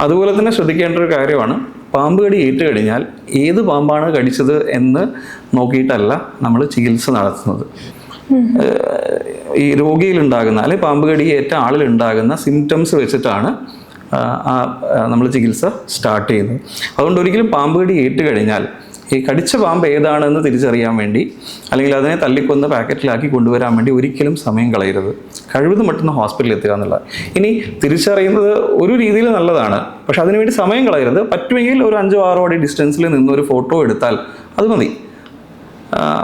അതുപോലെ തന്നെ ശ്രദ്ധിക്കേണ്ട ഒരു കാര്യമാണ്, പാമ്പ് കടി ഏറ്റു കഴിഞ്ഞാൽ ഏത് പാമ്പാണ് കടിച്ചത് എന്ന് നോക്കിയിട്ടല്ല നമ്മൾ ചികിത്സ നടത്തുന്നത്. ഈ രോഗിയിലുണ്ടാകുന്ന അല്ലെങ്കിൽ പാമ്പ് കടി ഏറ്റ ആളിലുണ്ടാകുന്ന സിംറ്റംസ് വെച്ചിട്ടാണ് നമ്മൾ ചികിത്സ സ്റ്റാർട്ട് ചെയ്യുന്നത്. അതുകൊണ്ട് ഒരിക്കലും പാമ്പ് കടി ഏറ്റു കഴിഞ്ഞാൽ ഈ കടിച്ച പാമ്പ് ഏതാണെന്ന് തിരിച്ചറിയാൻ വേണ്ടി അല്ലെങ്കിൽ അതിനെ തല്ലിക്കൊന്ന് പാക്കറ്റിലാക്കി കൊണ്ടുവരാൻ വേണ്ടി ഒരിക്കലും സമയം കളയരുത്. കഴിവതും മറ്റൊന്ന് ഹോസ്പിറ്റലിൽ എത്തുക എന്നുള്ളത്. ഇനി തിരിച്ചറിയുന്നത് ഒരു രീതിയിൽ നല്ലതാണ്, പക്ഷെ അതിനുവേണ്ടി സമയം കളയരുത്. പറ്റുമെങ്കിൽ ഒരു 5-6 അടി ഡിസ്റ്റൻസിൽ നിന്ന് ഒരു ഫോട്ടോ എടുത്താൽ അത് മതി.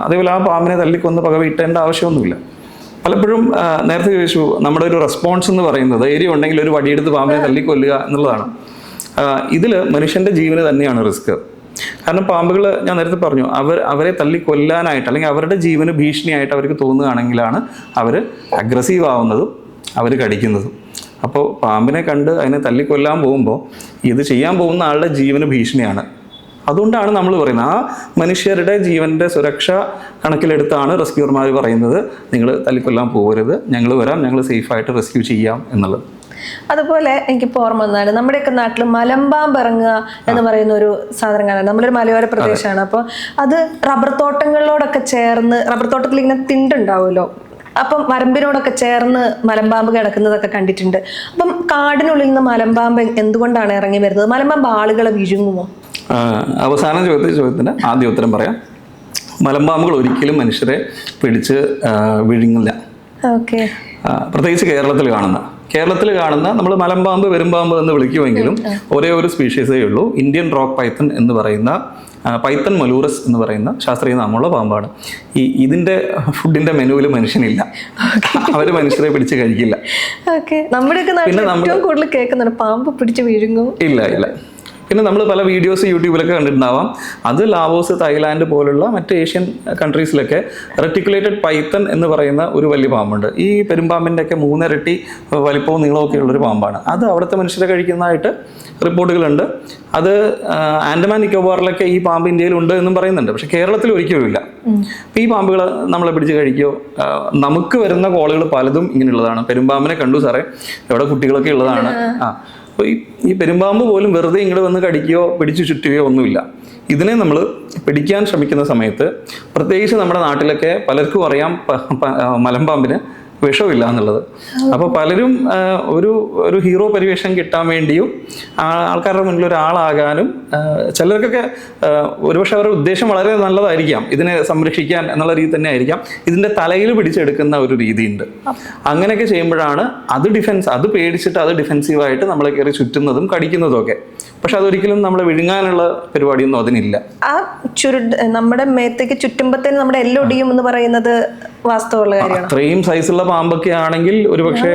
അതേപോലെ ആ പാമ്പിനെ തല്ലിക്കൊന്ന് പകവീട്ടേണ്ട ആവശ്യമൊന്നുമില്ല. പലപ്പോഴും നേരത്തെ ചോദിച്ചു, നമ്മുടെ ഒരു റെസ്പോൺസ് എന്ന് പറയുന്നത് ധൈര്യം ഉണ്ടെങ്കിൽ ഒരു വടിയെടുത്ത് പാമ്പിനെ തല്ലിക്കൊല്ലുക എന്നുള്ളതാണ്. ഇതിൽ മനുഷ്യൻ്റെ ജീവന് തന്നെയാണ് റിസ്ക്. കാരണം പാമ്പുകൾ, ഞാൻ നേരത്തെ പറഞ്ഞു, അവരെ തല്ലിക്കൊല്ലാനായിട്ട് അല്ലെങ്കിൽ അവരുടെ ജീവന് ഭീഷണിയായിട്ട് അവർക്ക് തോന്നുകയാണെങ്കിലാണ് അവർ അഗ്രസീവ് ആവുന്നതും അവർ കടിക്കുന്നതും. അപ്പോൾ പാമ്പിനെ കണ്ട് അതിനെ തല്ലിക്കൊല്ലാൻ പോകുമ്പോൾ ഇത് ചെയ്യാൻ പോകുന്ന ആളുടെ ജീവന് ഭീഷണിയാണ്. അതുകൊണ്ടാണ് നമ്മൾ പറയുന്നത്, ആ മനുഷ്യരുടെ ജീവൻ്റെ സുരക്ഷ കണക്കിലെടുത്താണ് റെസ്ക്യൂർമാർ പറയുന്നത്, നിങ്ങൾ തല്ലിക്കൊല്ലാൻ പോകരുത്, ഞങ്ങൾ വരാം, ഞങ്ങൾ സേഫായിട്ട് റെസ്ക്യൂ ചെയ്യാം എന്നുള്ളത്. അതുപോലെ എനിക്കിപ്പോൾ ഓർമ്മ വന്നാണ്, നമ്മുടെയൊക്കെ നാട്ടിൽ മലമ്പാമ്പ് ഇറങ്ങുക എന്ന് പറയുന്ന ഒരു സാധനം കാണാൻ. നമ്മളൊരു മലയോര പ്രദേശമാണ്. അപ്പോൾ അത് റബ്ബർ തോട്ടങ്ങളിലോടൊക്കെ ചേർന്ന്, റബ്ബർ തോട്ടത്തിൽ ഇങ്ങനെ തിണ്ടുണ്ടാവുമല്ലോ, അപ്പം വരമ്പിനോടൊക്കെ ചേർന്ന് മലമ്പാമ്പ് കിടക്കുന്നതൊക്കെ കണ്ടിട്ടുണ്ട്. അപ്പം കാടിനുള്ളിൽ നിന്ന് മലമ്പാമ്പ് എന്തുകൊണ്ടാണ് ഇറങ്ങി വരുന്നത്? മലമ്പാമ്പ് ആളുകളെ വിഴുങ്ങുമോ? അവസാനം ചോദ്യത്തിന് ആദ്യ ഉത്തരം പറയാം. മലമ്പാമ്പുകൾ ഒരിക്കലും മനുഷ്യരെ പിടിച്ച് വിഴുങ്ങില്ല. ഓക്കെ. പ്രത്യേകിച്ച് കേരളത്തിൽ കാണുന്ന നമ്മൾ മലമ്പാമ്പ് പെരുമ്പാമ്പ് എന്ന് വിളിക്കുമെങ്കിലും ഒരേ ഒരു സ്പീഷീസേ ഉള്ളൂ. ഇന്ത്യൻ റോക്ക് പൈത്തൺ എന്ന് പറയുന്ന, പൈത്തൺ മലൂറസ് എന്ന് പറയുന്ന ശാസ്ത്രീയ നാമമുള്ള പാമ്പാണ്. ഇതിന്റെ ഫുഡിന്റെ മെനുവിൽ മനുഷ്യനില്ല. അവർ മനുഷ്യരെ പിടിച്ച് കഴിക്കില്ല. പിന്നെ കൂടുതൽ കേൾക്കുന്നുണ്ട് പാമ്പ് പിടിച്ച് വീഴുന്നു. ഇല്ല. പിന്നെ നമ്മൾ പല വീഡിയോസ് യൂട്യൂബിലൊക്കെ കണ്ടിട്ടുണ്ടാവാം. അത് ലാവോസ്, തായ്ലാൻഡ് പോലുള്ള മറ്റ് ഏഷ്യൻ കൺട്രീസിലൊക്കെ റെറ്റിക്കുലേറ്റഡ് പൈത്തൺ എന്ന് പറയുന്ന ഒരു വലിയ പാമ്പുണ്ട്. ഈ പെരുമ്പാമ്പിൻ്റെ ഒക്കെ 3 ഇരട്ടി വലിപ്പവും നീളവും ഒക്കെ ഉള്ളൊരു പാമ്പാണ്. അത് അവിടുത്തെ മനുഷ്യരെ കഴിക്കുന്നതായിട്ട് റിപ്പോർട്ടുകളുണ്ട്. അത് ആൻഡമാൻ നിക്കോബാറിലൊക്കെ ഈ പാമ്പ് ഇന്ത്യയിലുണ്ട് എന്നും പറയുന്നുണ്ട്. പക്ഷെ കേരളത്തിൽ ഒരിക്കലും ഇല്ല. ഈ പാമ്പുകൾ നമ്മളെ പിടിച്ച് കഴിക്കുകയോ, നമുക്ക് വരുന്ന കോളുകൾ പലതും ഇങ്ങനെയുള്ളതാണ്. പെരുമ്പാമ്പിനെ കണ്ടു സാറേ, എവിടെ കുട്ടികളൊക്കെ ഉള്ളതാണ്. അപ്പോൾ ഈ പെരുമ്പാമ്പ് പോലും വെറുതെ ഇങ്ങോട്ട് വന്ന് കടിക്കുകയോ പിടിച്ചു ചുറ്റുകയോ ഒന്നുമില്ല. ഇതിനെ നമ്മൾ പിടിക്കാൻ ശ്രമിക്കുന്ന സമയത്ത്, പ്രത്യേകിച്ച് നമ്മുടെ നാട്ടിലൊക്കെ പലർക്കും അറിയാം മലമ്പാമ്പിന് വിഷമില്ല എന്നുള്ളത്. അപ്പോൾ പലരും ഒരു ഹീറോ പരിവേഷം കിട്ടാൻ വേണ്ടിയും ആൾക്കാരുടെ മുന്നിൽ ഒരാളാകാനും, ചിലർക്കൊക്കെ ഒരുപക്ഷെ അവരുടെ ഉദ്ദേശം വളരെ നല്ലതായിരിക്കാം, ഇതിനെ സംരക്ഷിക്കാൻ എന്നുള്ള രീതി തന്നെ ആയിരിക്കാം, ഇതിൻ്റെ തലയിൽ പിടിച്ചെടുക്കുന്ന ഒരു രീതിയുണ്ട്. അങ്ങനെയൊക്കെ ചെയ്യുമ്പോഴാണ് അത് പേടിച്ചിട്ട് അത് ഡിഫെൻസീവായിട്ട് നമ്മളെ കയറി ചുറ്റുന്നതും കടിക്കുന്നതും ഒക്കെ. പക്ഷെ അതൊരിക്കലും നമ്മളെ വിഴുങ്ങാനുള്ള പരിപാടിയൊന്നും അതിനില്ല. ആ നമ്മുടെ മേത്തേക്ക് ചുറ്റുമ്പത്തേന് നമ്മുടെ എല്ലൊടിയും എന്ന് പറയുന്നത് വാസ്തവമുള്ള കാര്യമാണ്. അത്രയും സൈസുള്ള പാമ്പൊക്കെ ആണെങ്കിൽ ഒരുപക്ഷെ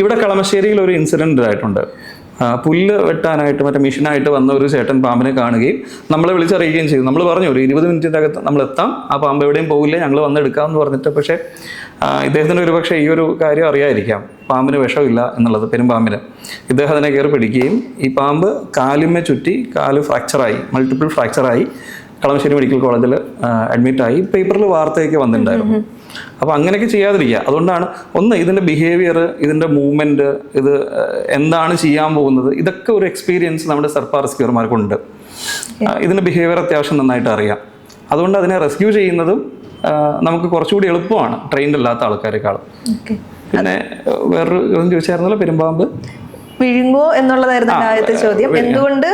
ഇവിടെ കളമശ്ശേരിയിൽ ഒരു ഇൻസിഡന്റ് ആയിട്ടുണ്ട്. പുല്ല് വെട്ടാനായിട്ട് മറ്റേ മെഷീനായിട്ട് വന്ന ഒരു ചേട്ടൻ പാമ്പിനെ കാണുകയും നമ്മളെ വിളിച്ചറിയുകയും ചെയ്തു. നമ്മൾ പറഞ്ഞു ഒരു 20 മിനിറ്റിൻ്റെ അകത്ത് നമ്മൾ എത്താം, ആ പാമ്പ് എവിടെയും പോകില്ല, ഞങ്ങൾ വന്ന് എടുക്കാമെന്ന് പറഞ്ഞിട്ട്. പക്ഷേ ഇദ്ദേഹത്തിന് ഒരുപക്ഷെ ഈ ഒരു കാര്യം അറിയാതിരിക്കാം, പാമ്പിന് വിഷമില്ല എന്നുള്ളത്, പെരുമ്പാമ്പിന്. ഇദ്ദേഹം അതിനെ കയറി പിടിക്കുകയും ഈ പാമ്പ് കാലിന്മേ ചുറ്റി കാല് ഫ്രാക്ചറായി, മൾട്ടിപ്പിൾ ഫ്രാക്ചറായി കളമശ്ശേരി മെഡിക്കൽ കോളേജിൽ അഡ്മിറ്റായി. പേപ്പറിൽ വാർത്തയൊക്കെ വന്നിട്ടുണ്ടായിരുന്നു. അപ്പോൾ അങ്ങനെയൊക്കെ ചെയ്യാതിരിക്കുക. അതുകൊണ്ടാണ് ഇതിൻ്റെ ബിഹേവിയർ, ഇതിൻ്റെ മൂവ്മെൻറ്റ്, ഇത് എന്താണ് ചെയ്യാൻ പോകുന്നത്, ഇതൊക്കെ ഒരു എക്സ്പീരിയൻസ് നമ്മുടെ സർപ്പാർ റെസ്ക്യൂർമാർക്കുണ്ട്. ഇതിൻ്റെ ബിഹേവിയർ അത്യാവശ്യം നന്നായിട്ട് അറിയാം. അതുകൊണ്ട് അതിനെ റെസ്ക്യൂ ചെയ്യുന്നതും നമുക്ക് കുറച്ചുകൂടി എളുപ്പമാണ് ട്രെയിൻഡ് അല്ലാത്ത ആൾക്കാരെക്കാളും. പിന്നെ വേറൊരു ചോദ്യം ചോദിച്ചായിരുന്നല്ലോ, പെരുമ്പാമ്പ് വിഴുങ്ങോ എന്നുള്ളതായിരുന്നു ആദ്യത്തെ ചോദ്യം. എന്തുകൊണ്ട്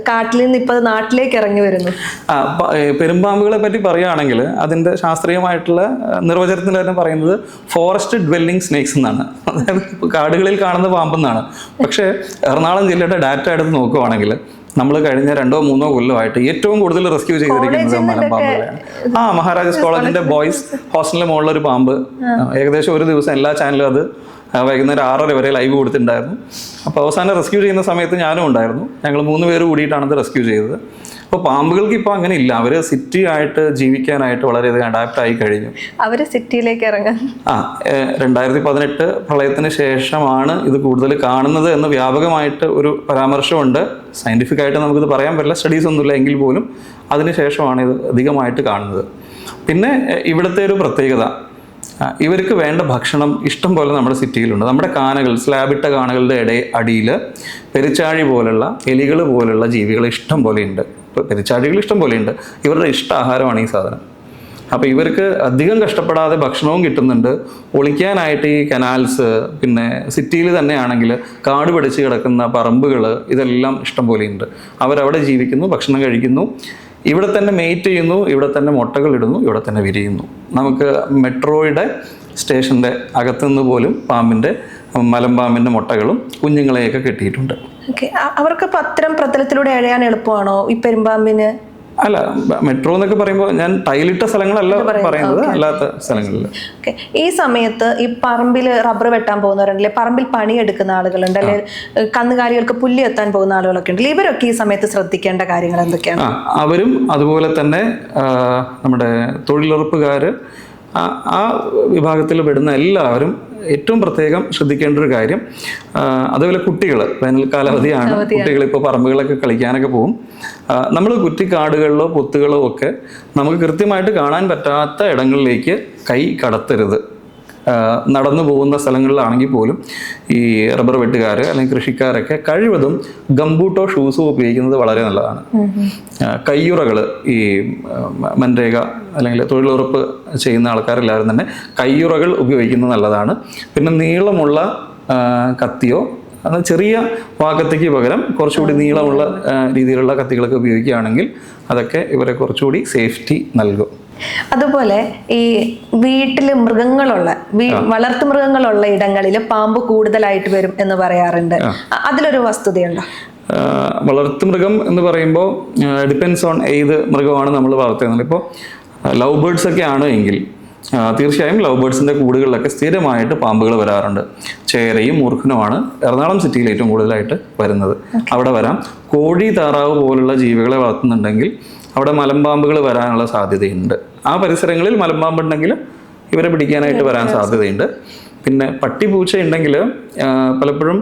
കാട്ടിൽ നിന്ന് ഇപ്പൊ നാട്ടിലേക്ക് ഇറങ്ങി വരുന്നു? പെരുമ്പാമ്പുകളെ പറ്റി പറയുകയാണെങ്കിൽ അതിന്റെ ശാസ്ത്രീയമായിട്ടുള്ള നിർവചനത്തിൽ തന്നെ പറയുന്നത് ഫോറസ്റ്റ് ഡ്വെല്ലിംഗ് സ്നേക്സ് എന്നാണ്. അതായത് കാടുകളിൽ കാണുന്ന പാമ്പെന്നാണ്. പക്ഷേ എറണാകുളം ജില്ലയുടെ ഡാറ്റ എടുത്ത് നോക്കുവാണെങ്കിൽ നമ്മൾ കഴിഞ്ഞ 2-3 കൊല്ലമായിട്ട് ഏറ്റവും കൂടുതൽ റെസ്ക്യൂ ചെയ്തിരിക്കുന്നത് മലമ്പാമ്പുകളെയാണ്. മഹാരാജാസ് കോളേജിന്റെ ബോയ്സ് ഹോസ്റ്റലിന്റെ മുകളിൽ ഒരു പാമ്പ് ഏകദേശം ഒരു ദിവസം എല്ലാ ചാനലും അത് വൈകുന്നേരം 6:30 വരെ ലൈവ് കൊടുത്തിട്ടുണ്ടായിരുന്നു. അപ്പോൾ അവസാനം റെസ്ക്യൂ ചെയ്യുന്ന സമയത്ത് ഞാനും ഉണ്ടായിരുന്നു. ഞങ്ങൾ 3 പേര് കൂടിയിട്ടാണ് അത് റെസ്ക്യൂ ചെയ്തത്. അപ്പോൾ പാമ്പുകൾക്ക് ഇപ്പോൾ അങ്ങനെ ഇല്ല. അവർ സിറ്റി ആയിട്ട് ജീവിക്കാനായിട്ട് വളരെയധികം അഡാപ്റ്റ് ആയി കഴിഞ്ഞു. അവർ സിറ്റിയിലേക്ക് ഇറങ്ങാൻ 2018 പ്രളയത്തിന് ശേഷമാണ് ഇത് കൂടുതൽ കാണുന്നത് എന്ന് വ്യാപകമായിട്ട് ഒരു പരാമർശമുണ്ട്. സയൻറ്റിഫിക് ആയിട്ട് നമുക്കിത് പറയാൻ പറ്റില്ല, സ്റ്റഡീസ് ഒന്നുമില്ല, എങ്കിൽ പോലും അതിന് ശേഷമാണ് ഇത് അധികമായിട്ട് കാണുന്നത്. പിന്നെ ഇവിടുത്തെ ഒരു പ്രത്യേകത, ഇവർക്ക് വേണ്ട ഭക്ഷണം ഇഷ്ടം പോലെ നമ്മുടെ സിറ്റിയിലുണ്ട്. നമ്മുടെ കാനകൾ, സ്ലാബിട്ട കാനകളുടെ അടിയിൽ പെരിച്ചാഴി പോലുള്ള, എലികൾ പോലുള്ള ജീവികൾ ഇഷ്ടം പോലെയുണ്ട്. പെരിച്ചാഴികൾ ഇഷ്ടം പോലെയുണ്ട്. ഇവരുടെ ഇഷ്ട ആഹാരമാണ് ഈ സാധനം. അപ്പോൾ ഇവർക്ക് അധികം കഷ്ടപ്പെടാതെ ഭക്ഷണവും കിട്ടുന്നുണ്ട്. ഒളിക്കാനായിട്ട് ഈ കനാൽസ്, പിന്നെ സിറ്റിയിൽ തന്നെയാണെങ്കിൽ കാട് പിടിച്ച് കിടക്കുന്ന പറമ്പുകൾ, ഇതെല്ലാം ഇഷ്ടം പോലെയുണ്ട്. അവരവിടെ ജീവിക്കുന്നു, ഭക്ഷണം കഴിക്കുന്നു, ഇവിടെ തന്നെ മെയ്റ്റ് ചെയ്യുന്നു, ഇവിടെ തന്നെ മുട്ടകൾ ഇടുന്നു, ഇവിടെ തന്നെ വിരിയുന്നു. നമുക്ക് മെട്രോയുടെ സ്റ്റേഷൻ്റെ അകത്തുനിന്ന് പോലും മലമ്പാമ്പിൻ്റെ മുട്ടകളും കുഞ്ഞുങ്ങളെയൊക്കെ കിട്ടിയിട്ടുണ്ട്. അവർക്ക് അത്തരം പ്രതലത്തിലൂടെ എഴയാൻ എളുപ്പമാണോ ഈ പെരുമ്പാമ്പിന്? അല്ല, മെട്രോ എന്നൊക്കെ പറയുമ്പോൾ ഞാൻ ടൈലിട്ട സ്ഥലങ്ങളല്ല പറയുന്നത്, അല്ലാത്ത സ്ഥലങ്ങളിൽ. ഈ സമയത്ത് ഈ പറമ്പിൽ റബ്ബർ വെട്ടാൻ പോകുന്നവരുണ്ടല്ലേ, പറമ്പിൽ പണിയെടുക്കുന്ന ആളുകളുണ്ട്, അല്ലെ കന്നുകാലികൾക്ക് പുല്ല് എത്താൻ പോകുന്ന ആളുകളൊക്കെ ഉണ്ട്. ഇവരൊക്കെ ഈ സമയത്ത് ശ്രദ്ധിക്കേണ്ട കാര്യങ്ങൾ എന്തൊക്കെയാണ്? അവരും അതുപോലെ തന്നെ നമ്മുടെ തൊഴിലുറപ്പുകാർ, ആ വിഭാഗത്തിൽ പെടുന്ന എല്ലാവരും ഏറ്റവും പ്രത്യേകം ശ്രദ്ധിക്കേണ്ട ഒരു കാര്യം, അതുപോലെ കുട്ടികൾ, വേനൽക്കാലാവധിയാണ്, കുട്ടികൾ ഇപ്പോൾ പറമ്പുകളൊക്കെ കളിക്കാനൊക്കെ പോകും. നമ്മൾ കുറ്റിക്കാടുകളിലോ പൊത്തുകളോ ഒക്കെ നമുക്ക് കൃത്യമായിട്ട് കാണാൻ പറ്റാത്ത ഇടങ്ങളിലേക്ക് കൈ കടത്തരുത്. നടന്നു പോകുന്ന സ്ഥലങ്ങളിലാണെങ്കിൽ പോലും ഈ റബ്ബർ വെട്ടുകാർ അല്ലെങ്കിൽ കൃഷിക്കാരൊക്കെ കഴിവതും ഗംബൂട്ടോ ഷൂസോ ഉപയോഗിക്കുന്നത് വളരെ നല്ലതാണ്. കയ്യുറകൾ, ഈ മൻരേഗ അല്ലെങ്കിൽ തൊഴിലുറപ്പ് ചെയ്യുന്ന ആൾക്കാരെല്ലാവരും തന്നെ കയ്യുറകൾ ഉപയോഗിക്കുന്നത് നല്ലതാണ്. പിന്നെ നീളമുള്ള കത്തിയോ, അത് ചെറിയ വാക്കത്തിക്ക് പകരം കുറച്ചുകൂടി നീളമുള്ള രീതിയിലുള്ള കത്തികളൊക്കെ ഉപയോഗിക്കുകയാണെങ്കിൽ അതൊക്കെ ഇവരെ കുറച്ചുകൂടി സേഫ്റ്റി നൽകും. അതുപോലെ ഈ വീട്ടിൽ മൃഗങ്ങളുള്ള, വളർത്തു മൃഗങ്ങളുള്ള ഇടങ്ങളിൽ പാമ്പ് കൂടുതലായിട്ട് വരും എന്ന് പറയാറുണ്ട്. അതിലൊരു വസ്തുതയുണ്ടോ? വളർത്തുമൃഗം എന്ന് പറയുമ്പോൾ ഡിപ്പെൻസ് ഓൺ ഏത് മൃഗമാണ് നമ്മൾ വളർത്തുന്നത്. ഇപ്പോൾ ലവ് ബേർഡ്സ് ഒക്കെ ആണ് എങ്കിൽ തീർച്ചയായും ലവ് ബേർഡ്സിൻ്റെ കൂടുകളിലൊക്കെ സ്ഥിരമായിട്ട് പാമ്പുകൾ വരാറുണ്ട്. ചേരയും മൂർഖനുമാണ് എറണാകുളം സിറ്റിയിൽ ഏറ്റവും കൂടുതലായിട്ട് വരുന്നത്. അവിടെ വരാം. കോഴി, താറാവ് പോലുള്ള ജീവികളെ വളർത്തുന്നുണ്ടെങ്കിൽ അവിടെ മലമ്പാമ്പുകൾ വരാനുള്ള സാധ്യതയുണ്ട്. ആ പരിസരങ്ങളിൽ മലമ്പാമ്പുണ്ടെങ്കിൽ ഇവരെ പിടിക്കാനായിട്ട് വരാൻ സാധ്യതയുണ്ട്. പിന്നെ പട്ടി, പൂച്ച ഉണ്ടെങ്കിൽ പലപ്പോഴും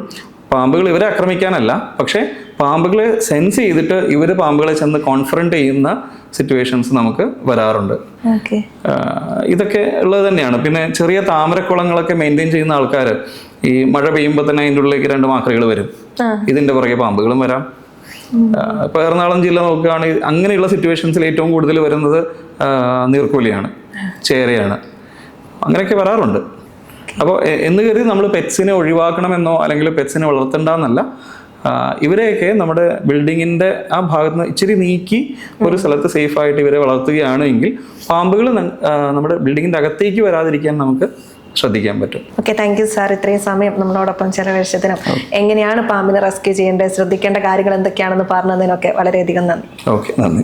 പാമ്പുകൾ ഇവരെ ആക്രമിക്കാനല്ല, പക്ഷേ പാമ്പുകളെ സെൻസ് ചെയ്തിട്ട് ഇവർ പാമ്പുകളെ ചെന്ന് കോൺഫറൻറ്റ് ചെയ്യുന്ന സിറ്റുവേഷൻസ് നമുക്ക് വരാറുണ്ട്. ഇതൊക്കെ ഉള്ളത് തന്നെയാണ്. പിന്നെ ചെറിയ താമരക്കുളങ്ങളൊക്കെ മെയിൻറ്റെയിൻ ചെയ്യുന്ന ആൾക്കാർ ഈ മഴ പെയ്യുമ്പോൾ തന്നെ അതിൻ്റെ ഉള്ളിലേക്ക് 2 മാക്രികൾ വരും. ഇതിൻ്റെ പുറകെ പാമ്പുകളും വരാം. ഇപ്പോൾ എറണാകുളം ജില്ല നോക്കുകയാണെങ്കിൽ അങ്ങനെയുള്ള സിറ്റുവേഷൻസിൽ ഏറ്റവും കൂടുതൽ വരുന്നത് നീർക്കോലിയാണ്, ചേരയാണ്, അങ്ങനെയൊക്കെ വരാറുണ്ട്. അപ്പോൾ എന്ന് കരുതി നമ്മൾ പെറ്റ്സിനെ ഒഴിവാക്കണമെന്നോ അല്ലെങ്കിൽ പെറ്റ്സിനെ വളർത്തണ്ടെന്നല്ല. ഇവരെയൊക്കെ നമ്മുടെ ബിൽഡിങ്ങിൻ്റെ ആ ഭാഗത്ത് നിന്ന് ഇച്ചിരി നീക്കി ഒരു സ്ഥലത്ത് സേഫായിട്ട് ഇവരെ വളർത്തുകയാണ് എങ്കിൽ പാമ്പുകൾ നമ്മുടെ ബിൽഡിങ്ങിൻ്റെ അകത്തേക്ക് വരാതിരിക്കാൻ നമുക്ക് ശ്രദ്ധിക്കാൻ പറ്റും. Okay, thank you sir. ഇത്രയും സമയം നമ്മളോടൊപ്പം ചെലവഴിച്ചതിനും എങ്ങനെയാണ് പാമ്പിനെ റെസ്ക്യൂ ചെയ്യേണ്ടത്, ശ്രദ്ധിക്കേണ്ട കാര്യങ്ങൾ എന്തൊക്കെയാണെന്ന് പറഞ്ഞതിനൊക്കെ വളരെയധികം നന്ദി. ഓക്കെ, നന്ദി.